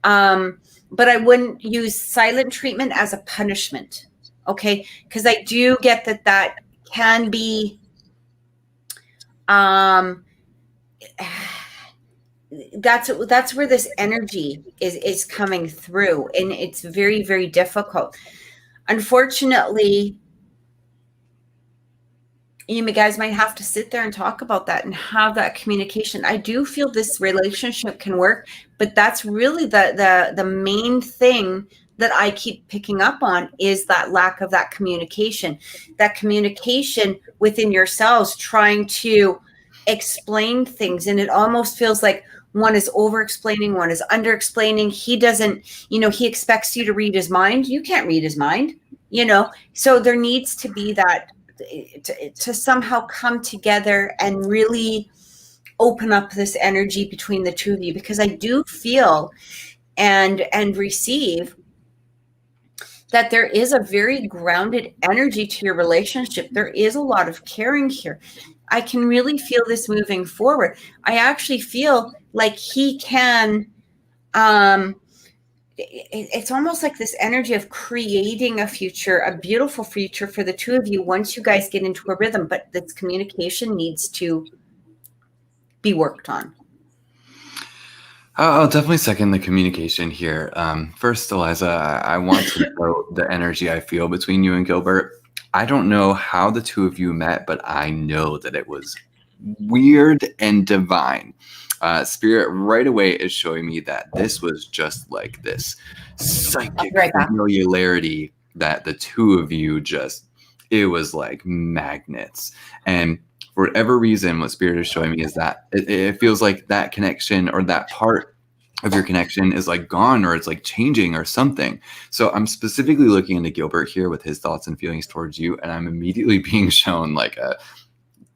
But I wouldn't use silent treatment as a punishment. Okay. Because I do get that can be, that's where this energy is coming through, and it's very, very difficult. Unfortunately, you guys might have to sit there and talk about that and have that communication. I do feel this relationship can work, but that's really the main thing that I keep picking up on is that lack of that communication within yourselves, trying to explain things. And it almost feels like one is over explaining, one is under explaining. He doesn't, he expects you to read his mind. You can't read his mind, so there needs to be that to somehow come together and really open up this energy between the two of you, because I do feel and receive that there is a very grounded energy to your relationship. There is a lot of caring here. I can really feel this moving forward. I actually feel like he can, it's almost like this energy of creating a future, a beautiful future for the two of you once you guys get into a rhythm, but this communication needs to be worked on. I'll definitely second the communication here. First, Eliza, I want to note the energy I feel between you and Gilbert. I don't know how the two of you met, but I know that it was weird and divine. Spirit right away is showing me that this was just like this psychic familiarity that the two of you it was like magnets. And for whatever reason, what Spirit is showing me is that it feels like that connection or that part of your connection is like gone, or it's like changing or something. So I'm specifically looking into Gilbert here with his thoughts and feelings towards you. And I'm immediately being shown like a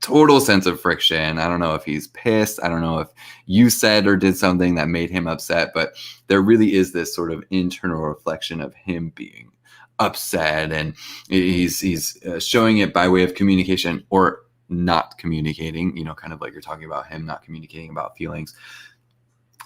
total sense of friction. I don't know if he's pissed. I don't know if you said or did something that made him upset, but there really is this sort of internal reflection of him being upset, and he's showing it by way of communication or not communicating, kind of like you're talking about him not communicating about feelings.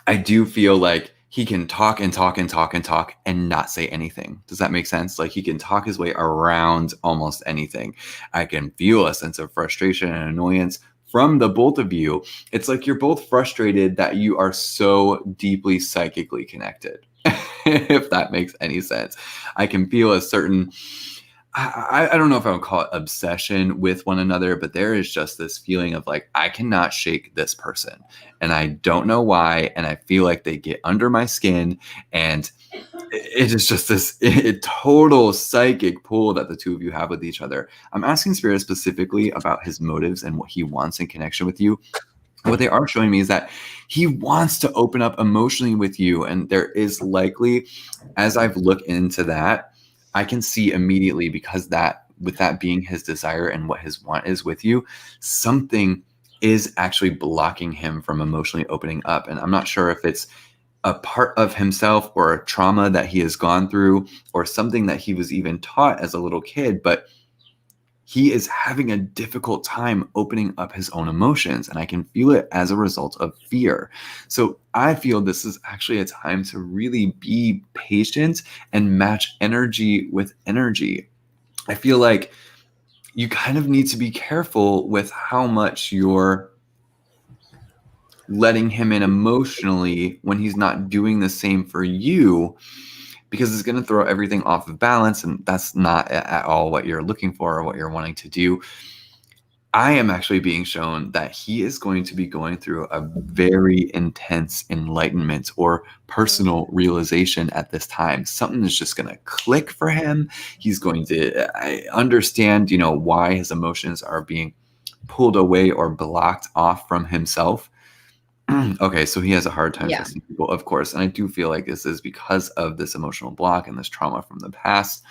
I do feel like he can talk and talk and talk and talk and not say anything. Does that make sense? Like he can talk his way around almost anything. I can feel a sense of frustration and annoyance from the both of you. It's like you're both frustrated that you are so deeply psychically connected, if that makes any sense. I can feel a certain I don't know if I would call it obsession with one another, but there is just this feeling of like, I cannot shake this person and I don't know why. And I feel like they get under my skin, and it is just this total psychic pull that the two of you have with each other. I'm asking Spirit specifically about his motives and what he wants in connection with you. What they are showing me is that he wants to open up emotionally with you. And there is likely, as I've looked into that, I can see immediately, because that, with that being his desire and what his want is with you, something is actually blocking him from emotionally opening up. And I'm not sure if it's a part of himself or a trauma that he has gone through or something that he was even taught as a little kid, but he is having a difficult time opening up his own emotions, and I can feel it as a result of fear. So I feel this is actually a time to really be patient and match energy with energy. I feel like you kind of need to be careful with how much you're letting him in emotionally when he's not doing the same for you, because it's going to throw everything off of balance, and that's not at all what you're looking for or what you're wanting to do. I am actually being shown that he is going to be going through a very intense enlightenment or personal realization at this time. Something is just going to click for him. He's going to understand, why his emotions are being pulled away or blocked off from himself. Okay, so he has a hard time trusting people, of course. And I do feel like this is because of this emotional block and this trauma from the past.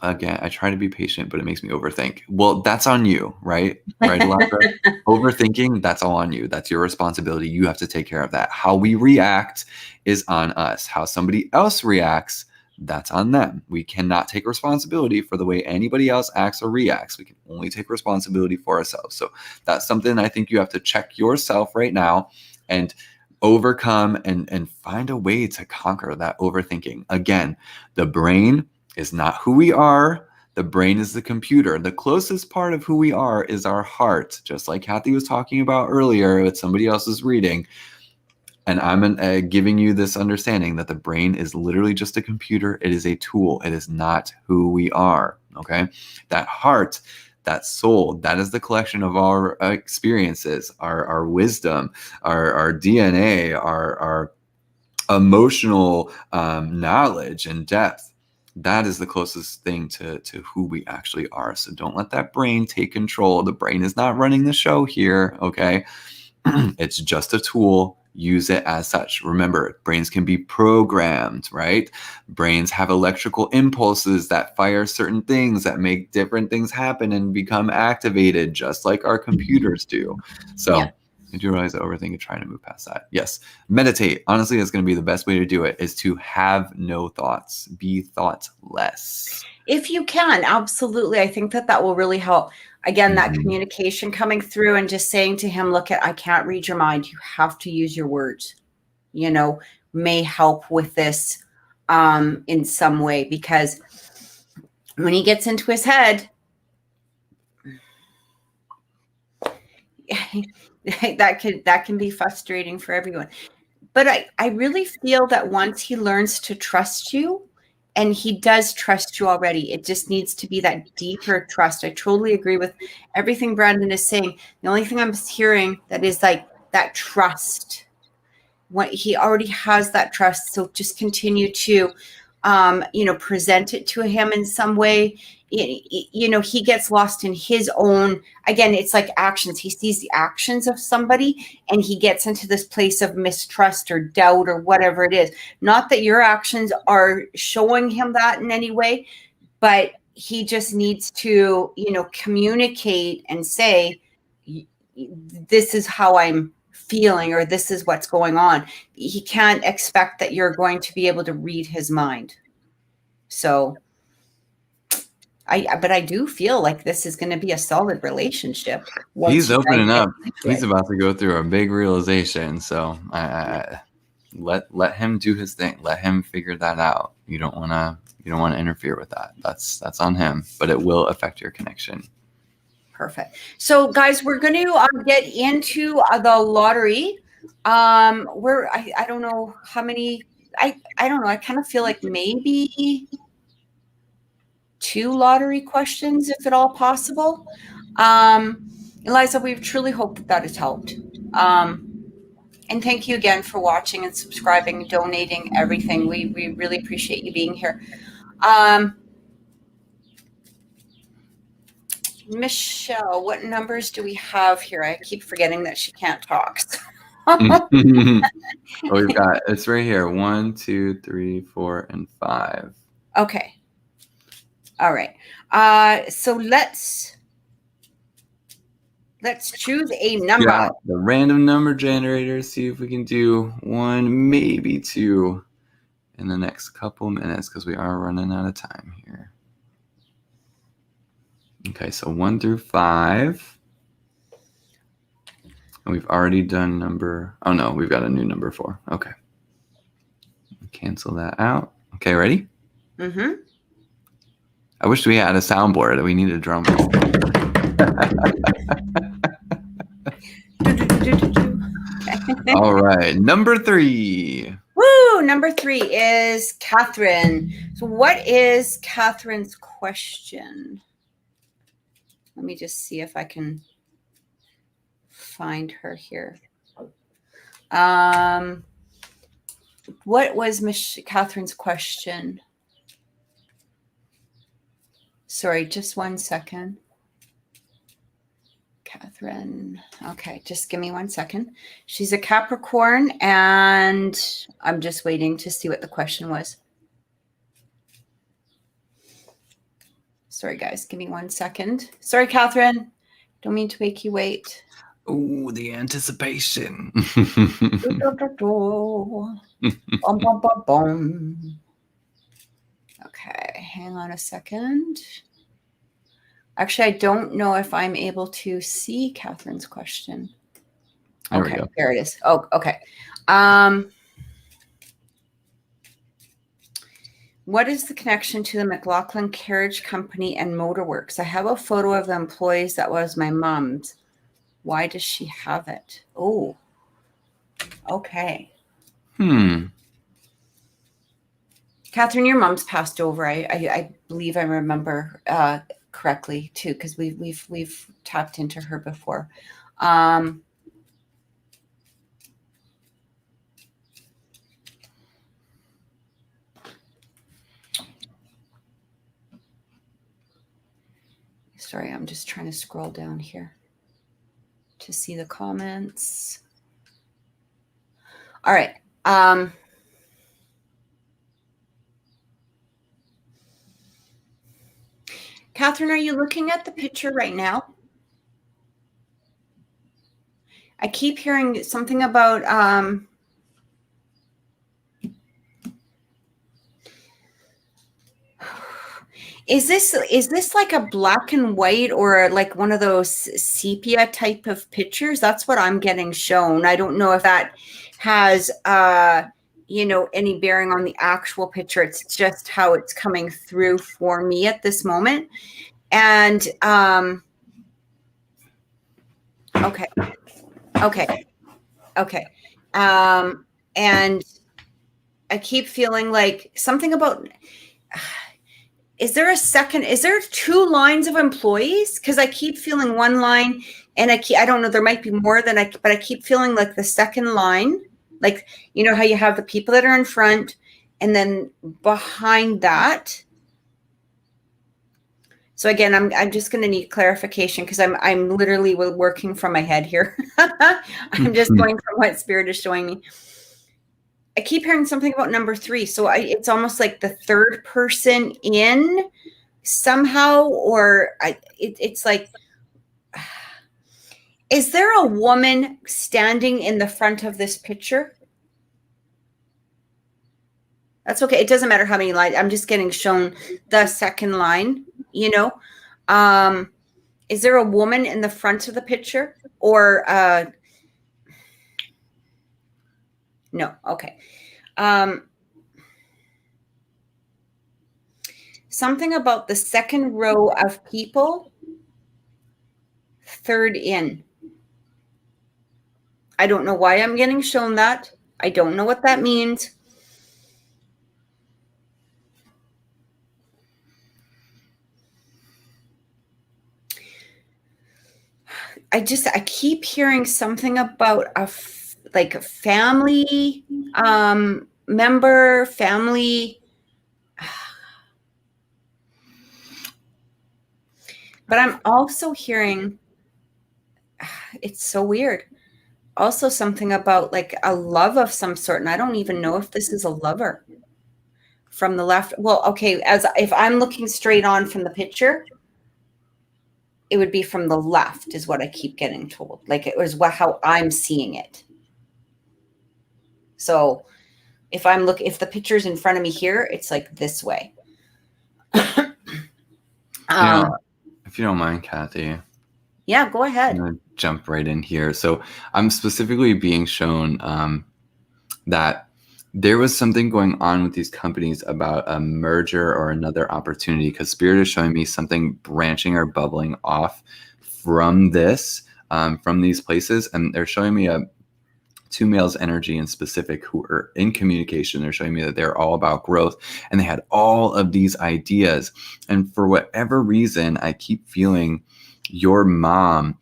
Again, I try to be patient, but it makes me overthink. Well, that's on you, right? Right, Elijah? Overthinking, that's all on you. That's your responsibility. You have to take care of that. How we react is on us. How somebody else reacts, that's on them. We cannot take responsibility for the way anybody else acts or reacts. We can only take responsibility for ourselves. So that's something I think you have to check yourself right now and overcome and find a way to conquer that overthinking. Again, the brain is not who we are. The brain is the computer. The closest part of who we are is our heart, just like Kathy was talking about earlier with somebody else's reading. And I'm giving you this understanding that the brain is literally just a computer. It is a tool. It is not who we are, okay? That heart, that soul, that is the collection of our experiences, our wisdom, our DNA, our emotional knowledge and depth. That is the closest thing to who we actually are. So don't let that brain take control. The brain is not running the show here, okay? It's just a tool. Use it as such. Remember, brains can be programmed, right? Brains have electrical impulses that fire certain things that make different things happen and become activated, just like our computers do. So did you realize that overthinking and trying to move past that? Yes. Meditate. Honestly, that's going to be the best way to do it, is to have no thoughts. Be thoughtless. If you can, absolutely. I think that will really help. Again, that communication coming through and just saying to him, look, I can't read your mind. You have to use your words, may help with this in some way, because when he gets into his head, that can be frustrating for everyone. But I really feel that once he learns to trust you, and he does trust you already, it just needs to be that deeper trust. I totally agree with everything Brandon is saying. The only thing I'm hearing that is like that trust. What he already has that trust. So just continue to, present it to him in some way. He gets lost in his own, again, it's like actions. He sees the actions of somebody and he gets into this place of mistrust or doubt or whatever it is. Not that your actions are showing him that in any way, but he just needs to, communicate and say, this is how I'm feeling, or this is what's going on. He can't expect that you're going to be able to read his mind. So but I do feel like this is going to be a solid relationship. He's opening up. He's about to go through a big realization. So I let him do his thing. Let him figure that out. You don't want to interfere with that. That's on him, but it will affect your connection. Perfect. So guys, we're going to get into the lottery. Where I don't know how many, I don't know. I kind of feel like maybe 2 lottery questions, if at all possible. Eliza, we truly hope that has helped. And thank you again for watching and subscribing, donating, everything. We really appreciate you being here. Michelle, what numbers do we have here? I keep forgetting that she can't talk. Oh, we've got, it's right here, 1, 2, 3, 4, and 5. Okay. All right. So let's choose a number. Yeah, the random number generator. See if we can do 1, maybe 2 in the next couple minutes, because we are running out of time here. Okay, so 1 through 5. And we've already done number, oh no, we've got a new number 4. Okay. Cancel that out. Okay, ready? Mm-hmm. I wish we had a soundboard. We need a drum roll. All right, number 3. Woo! Number 3 is Cathryn. So what is Cathryn's question? Let me just see if I can find her here. What was Cathryn's question? Sorry, just one second. Cathryn. Okay, just give me 1 second. She's a Capricorn, and I'm just waiting to see what the question was. Sorry, guys, give me 1 second. Sorry, Cathryn. Don't mean to make you wait. Oh, the anticipation. Okay, hang on a second. Actually, I don't know if I'm able to see Cathryn's question. There okay, we go. There it is. Oh, okay. What is the connection to the McLaughlin Carriage Company and Motorworks? I have a photo of the employees that was my mom's. Why does she have it? Oh, okay. Cathryn, your mom's passed over. I believe I remember correctly too, because we've tapped into her before. Sorry, I'm just trying to scroll down here to see the comments. All right. Cathryn, are you looking at the picture right now? I keep hearing something about Is this like a black and white or like one of those sepia type of pictures? That's what I'm getting shown. I don't know if that has any bearing on the actual picture. It's just how it's coming through for me at this moment. And okay. And I keep feeling like something about, is there 2 lines of employees? Because I keep feeling one line, and I don't know, there might be more than but I keep feeling like the second line, like, you know how you have the people that are in front, and then behind that. So again, I'm just going to need clarification, because I'm literally working from my head here. I'm just going from what Spirit is showing me. I keep hearing something about number 3. So it's almost like the third person in somehow, or it's like, is there a woman standing in the front of this picture? That's okay. It doesn't matter how many lines. I'm just getting shown the second line, Is there a woman in the front of the picture, or no? Okay. Something about the second row of people, third in. I don't know why I'm getting shown that. I don't know what that means. I keep hearing something about like a family member, family. But I'm also hearing, it's so weird. Also something about like a love of some sort. And I don't even know if this is a lover from the left. Well, okay. If I'm looking straight on from the picture, it would be from the left is what I keep getting told. Like it was how I'm seeing it. So if the picture's in front of me here, it's like this way. If you don't mind, Kathy. Yeah, go ahead. I'm gonna jump right in here. So I'm specifically being shown that there was something going on with these companies about a merger or another opportunity, because Spirit is showing me something branching or bubbling off from this, from these places. And they're showing me two males energy in specific who are in communication. They're showing me that they're all about growth, and they had all of these ideas. And for whatever reason, I keep feeling your mom,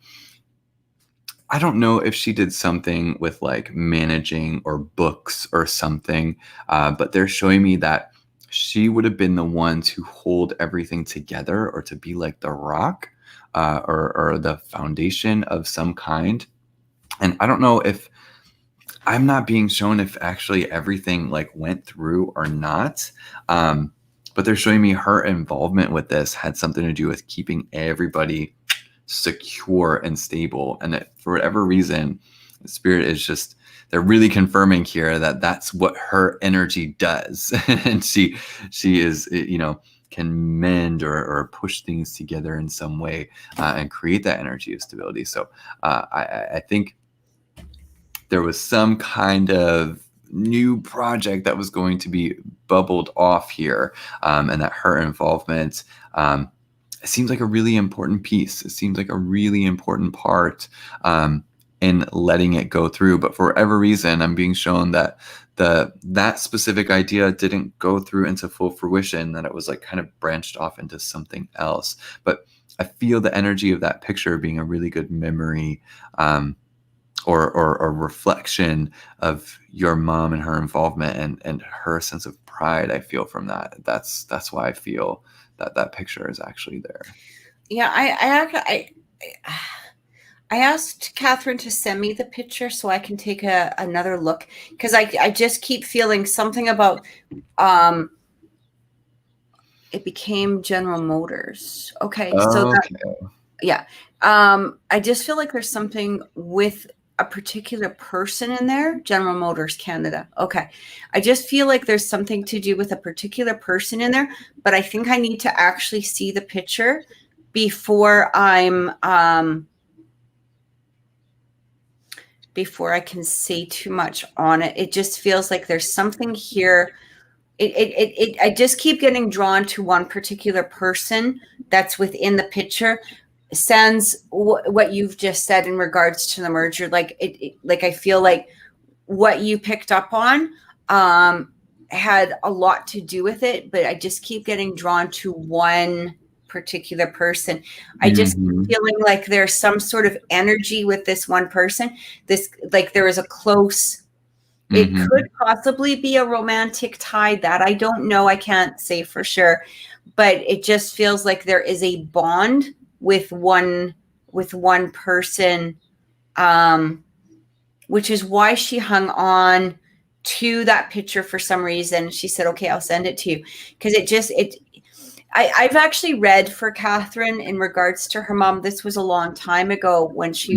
I don't know if she did something with like managing or books or something, but they're showing me that she would have been the one to hold everything together, or to be like the rock, or the foundation of some kind. And I don't know if I'm not being shown if actually everything like went through or not. But they're showing me her involvement with this had something to do with keeping everybody secure and stable. And that for whatever reason, the Spirit is just, they're really confirming here that that's what her energy does. And she is, can mend or push things together in some way, and create that energy of stability. So I think there was some kind of new project that was going to be bubbled off here, and that her involvement, it seems like a really important piece. It seems like a really important part in letting it go through. But for whatever reason, I'm being shown that that specific idea didn't go through into full fruition, that it was like kind of branched off into something else. But I feel the energy of that picture being a really good memory, or a reflection of your mom and her involvement and her sense of pride. I feel from that. That's why I feel that picture is actually there. Yeah, I asked Cathryn to send me the picture so I can take another look, because I just keep feeling something about it became General Motors. Okay. So yeah. I just feel like there's something with a particular person in there. General Motors Canada. Okay. I just feel like there's something to do with a particular person in there, but I think I need to actually see the picture before before I can say too much on it. It just feels like there's something here. I just keep getting drawn to one particular person that's within the picture. Sans what you've just said in regards to the merger, like I feel like what you picked up on had a lot to do with it, but I just keep getting drawn to one particular person. I just feeling like there's some sort of energy with this one person. This, like, there is a close, it could possibly be a romantic tie, that I don't know. I can't say for sure, but it just feels like there is a bond with one person, which is why she hung on to that picture for some reason. She said, okay, I'll send it to you. Because I've actually read for Cathryn in regards to her mom. This was a long time ago when she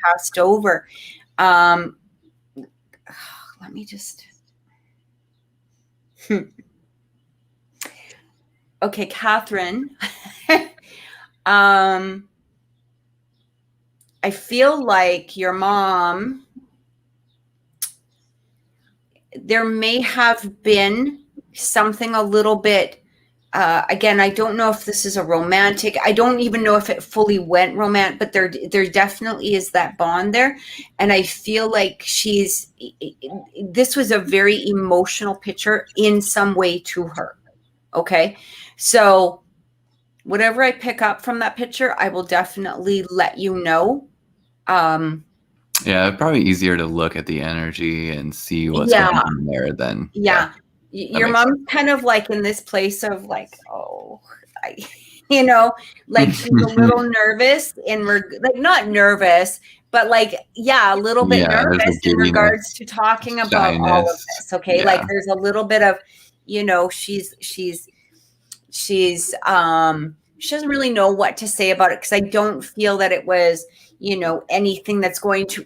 passed over. Let me just... Okay, Cathryn. I feel like your mom, there may have been something a little bit, again, I don't know if this is a romantic, I don't even know if it fully went romantic, but there definitely is that bond there. And I feel like this was a very emotional picture in some way to her. Okay. So whatever I pick up from that picture, I will definitely let you know. Yeah, probably easier to look at the energy and see what's going on there than your mom's kind of like in this place of like, oh, you know, like she's a little nervous like not nervous, but like, a little bit nervous in regards to talking about all of this. Okay. Like there's a little bit of, you know, she doesn't really know what to say about it. Cause I don't feel that it was, you know, anything that's going to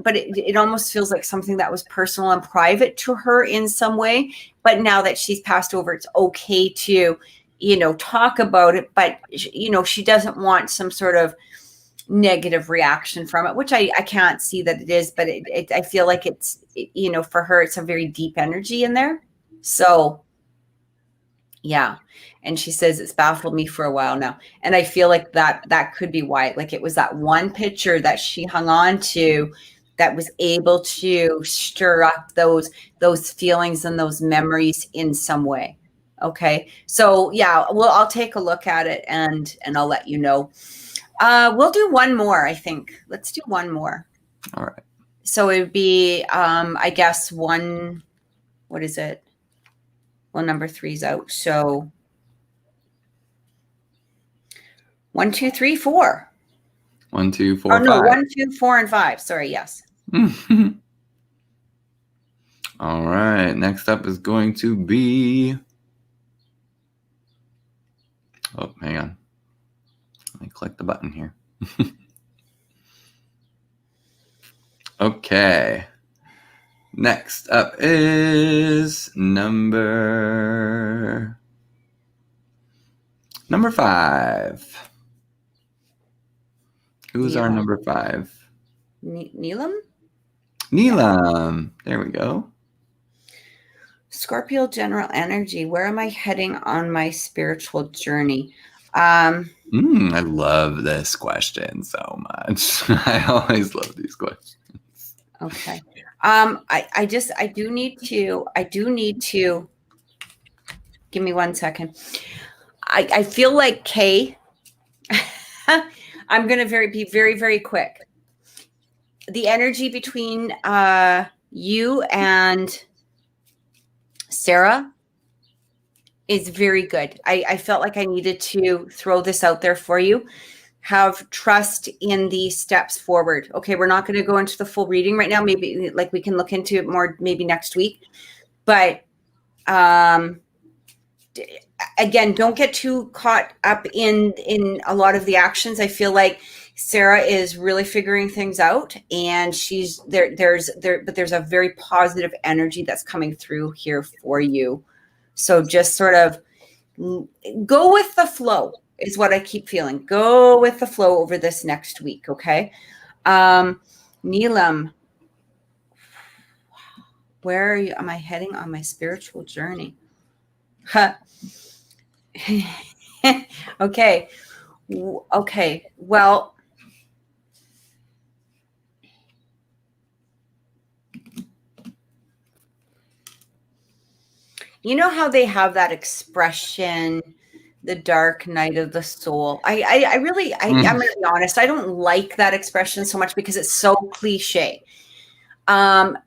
but it almost feels like something that was personal and private to her in some way. But now that she's passed over, it's okay to, you know, talk about it. But, you know, she doesn't want some sort of negative reaction from it, which I can't see that it is. But I feel like it's, you know, for her, it's a very deep energy in there. So, yeah. And she says it's baffled me for a while now. And I feel like that could be why. Like it was that one picture that she hung on to that was able to stir up those feelings and those memories in some way. Okay. So yeah, well, I'll take a look at it and I'll let you know. We'll do one more, I think. Let's do one more. All right. So it would be, I guess what is it? Well, number 3's out. So 1, 2, 3, 4. 1, 2, 4, 5. 1, 2, 4, and 5. Sorry. Yes. All right. Next up is going to be. Oh, hang on. Let me click the button here. Okay. Next up is number 5. Who's our number 5? Neelam? Neelam. There we go. Scorpio general energy. Where am I heading on my spiritual journey? I love this question so much. I always love these questions. Okay. I do need to give me 1 second. I feel like Kay, I'm going to be very, very quick. The energy between you and Sarah is very good. I felt like I needed to throw this out there for you. Have trust in the steps forward. Okay, we're not going to go into the full reading right now. Maybe like we can look into it more maybe next week. But again, don't get too caught up in a lot of the actions. I feel like Sarah is really figuring things out, and she's there. But there's a very positive energy that's coming through here for you. So just sort of go with the flow is what I keep feeling. Go with the flow over this next week. Okay. Neelam, where are you? Am I heading on my spiritual journey? Okay. Well, you know how they have that expression, the dark night of the soul. I'm going to be honest. I don't like that expression so much because it's so cliche. And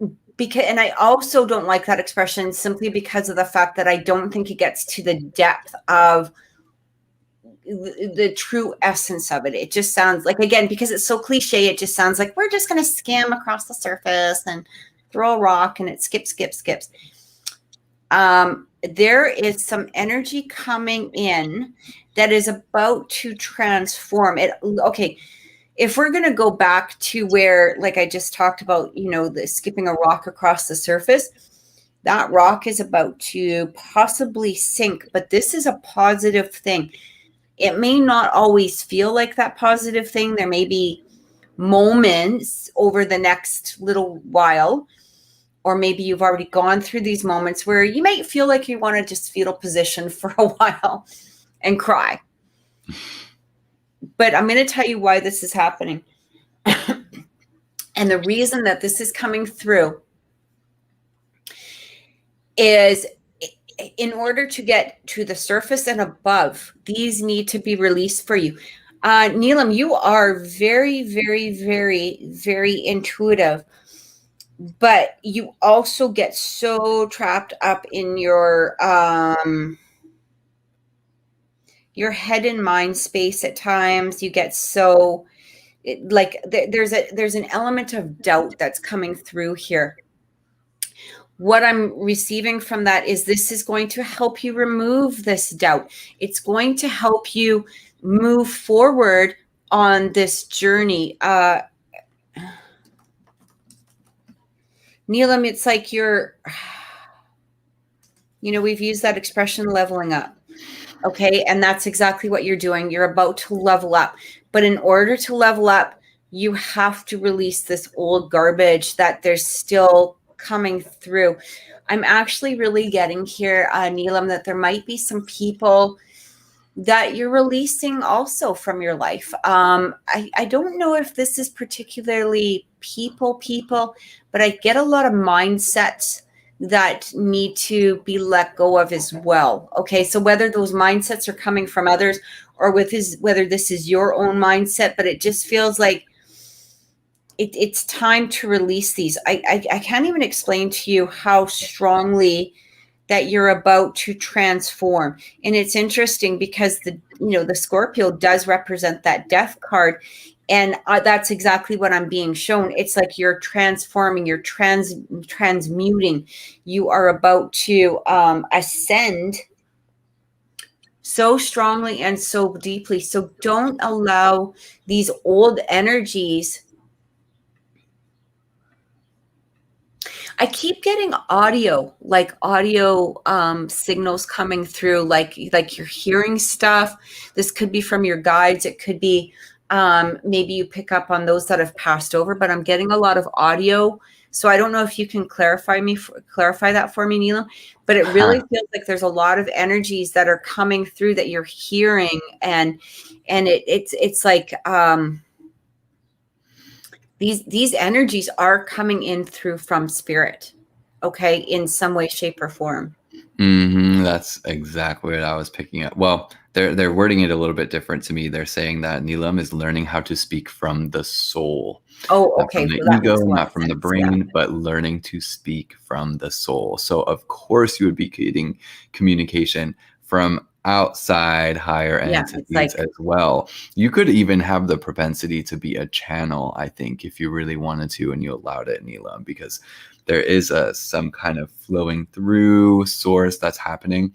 I also don't like that expression simply because of the fact that I don't think it gets to the depth of the true essence of it. It just sounds like, again, because it's so cliche, it just sounds like we're just going to skim across the surface and throw a rock and it skips. There is some energy coming in that is about to transform it. Okay. If we're going to go back to where, like I just talked about, you know, the skipping a rock across the surface, that rock is about to possibly sink, but this is a positive thing. It may not always feel like that positive thing. There may be moments over the next little while, or maybe you've already gone through these moments where you might feel like you want to just fetal position for a while and cry. But I'm going to tell you why this is happening. And the reason that this is coming through is in order to get to the surface and above, these need to be released for you. Neelam, you are very, very, very, very intuitive, but you also get so trapped up in your head and mind space at times. You get so there's an element of doubt that's coming through here. What I'm receiving from that is this is going to help you remove this doubt. It's going to help you move forward on this journey. Neelam, it's like we've used that expression, leveling up. Okay. And that's exactly what you're doing. You're about to level up. But in order to level up, you have to release this old garbage that there's still coming through. I'm actually really getting here, Neelam, that there might be some people that you're releasing also from your life. I don't know if this is particularly people, but I get a lot of mindsets that need to be let go of as well. Okay, so whether those mindsets are coming from others or whether this is your own mindset, but it just feels like it's time to release these. I can't even explain to you how strongly that you're about to transform. And it's interesting because the Scorpio does represent that death card. And that's exactly what I'm being shown. It's like you're transforming, you're transmuting. You are about to ascend so strongly and so deeply. So don't allow these old energies. I keep getting audio signals coming through, like you're hearing stuff. This could be from your guides. It could be maybe you pick up on those that have passed over, but I'm getting a lot of audio. So I don't know if you can clarify that for me, Neelam, but it really feels like there's a lot of energies that are coming through that you're hearing. And it's like, these energies are coming in from spirit, okay, in some way, shape, or form. That's exactly what I was picking up. Well, they're wording it a little bit different to me. They're saying that Neelam is learning how to speak from the soul. Oh, okay. Not from the ego, not from the brain, but learning to speak from the soul. So of course you would be getting communication from outside higher entities as well. You could even have the propensity to be a channel, I think, if you really wanted to and you allowed it, Neelam, because there is some kind of flowing through source that's happening.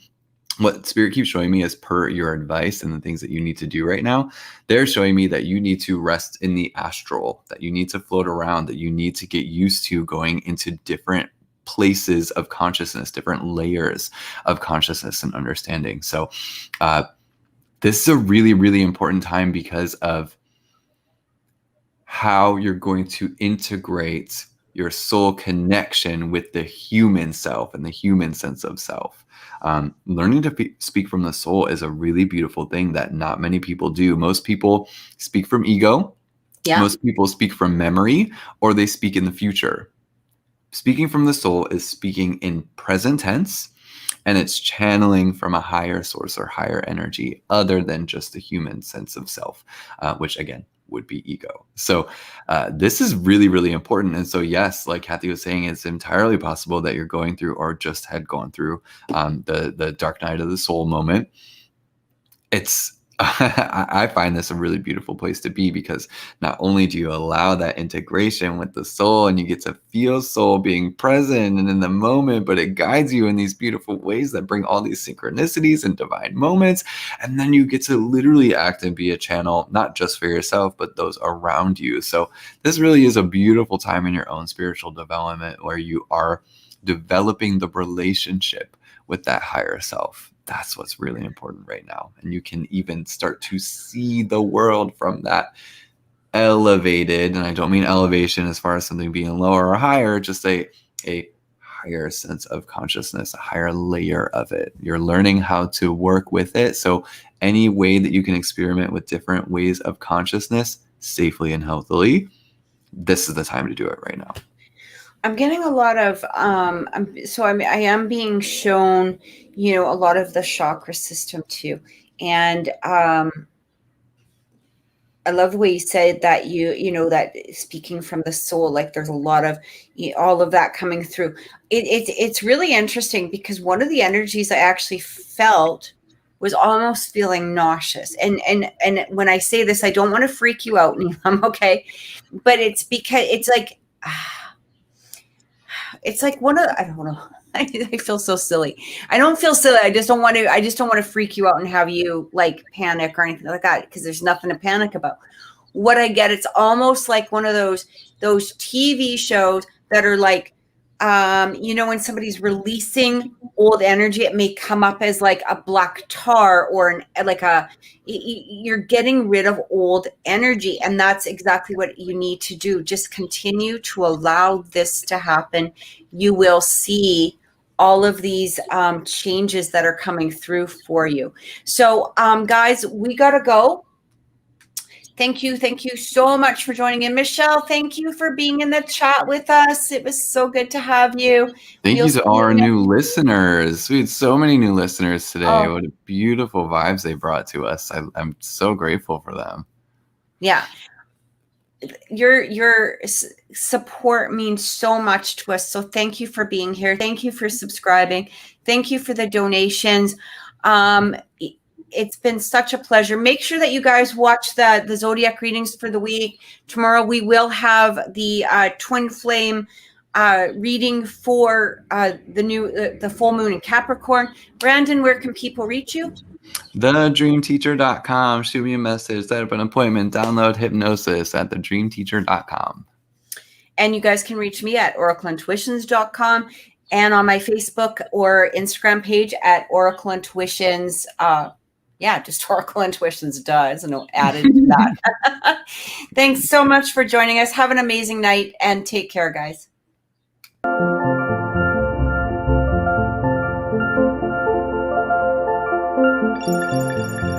What Spirit keeps showing me is, per your advice and the things that you need to do right now, they're showing me that you need to rest in the astral, that you need to float around, that you need to get used to going into different places of consciousness, different layers of consciousness and understanding. So this is a really, really important time because of how you're going to integrate your soul connection with the human self and the human sense of self. Learning to speak from the soul is a really beautiful thing that not many people do. Most people speak from ego. Yeah. Most people speak from memory, or they speak in the future. Speaking from the soul is speaking in present tense, and it's channeling from a higher source or higher energy other than just the human sense of self, which again would be ego. So this is really, really important. And so yes, like Kathy was saying, it's entirely possible that you're going through or just had gone through the dark night of the soul moment. It's I find this a really beautiful place to be, because not only do you allow that integration with the soul and you get to feel soul being present and in the moment, but it guides you in these beautiful ways that bring all these synchronicities and divine moments. And then you get to literally act and be a channel, not just for yourself, but those around you. So this really is a beautiful time in your own spiritual development where you are developing the relationship with that higher self. That's what's really important right now. And you can even start to see the world from that elevated, and I don't mean elevation as far as something being lower or higher, just a higher sense of consciousness, a higher layer of it. You're learning how to work with it. So any way that you can experiment with different ways of consciousness safely and healthily, this is the time to do it right now. I'm getting a lot of, I am being shown, a lot of the chakra system too. And I love the way you said that you know, that speaking from the soul, like there's a lot of all of that coming through. It's really interesting because one of the energies I actually felt was almost feeling nauseous. And when I say this, I don't want to freak you out, Neelam, okay? But it's because it's like one of, I don't know. I feel so silly. I don't feel silly. I just don't want to freak you out and have you like panic or anything like that, because there's nothing to panic about. What I get, it's almost like one of those TV shows that are like, you know, when somebody's releasing old energy, it may come up as like a black tar or you're getting rid of old energy. And that's exactly what you need to do. Just continue to allow this to happen. You will see all of these changes that are coming through for you. So guys, we got to go. Thank you so much for joining in. Michelle, thank you for being in the chat with us. It was so good to have you. Thank you to all our new listeners. We had so many new listeners today. Oh. What beautiful vibes they brought to us. I'm so grateful for them. Yeah. Your support means so much to us. So thank you for being here. Thank you for subscribing. Thank you for the donations. It's been such a pleasure. Make sure that you guys watch the zodiac readings for the week. Tomorrow we will have the twin flame reading for the full moon in Capricorn. Brandon, where can people reach you? TheDreamTeacher.com. Shoot me a message, set up an appointment, download hypnosis at TheDreamTeacher.com. And you guys can reach me at oracleintuitions.com and on my Facebook or Instagram page at Oracle Intuitions. Just Oracle Intuitions does, and added to that. Thanks so much for joining us. Have an amazing night and take care, guys. Thank you.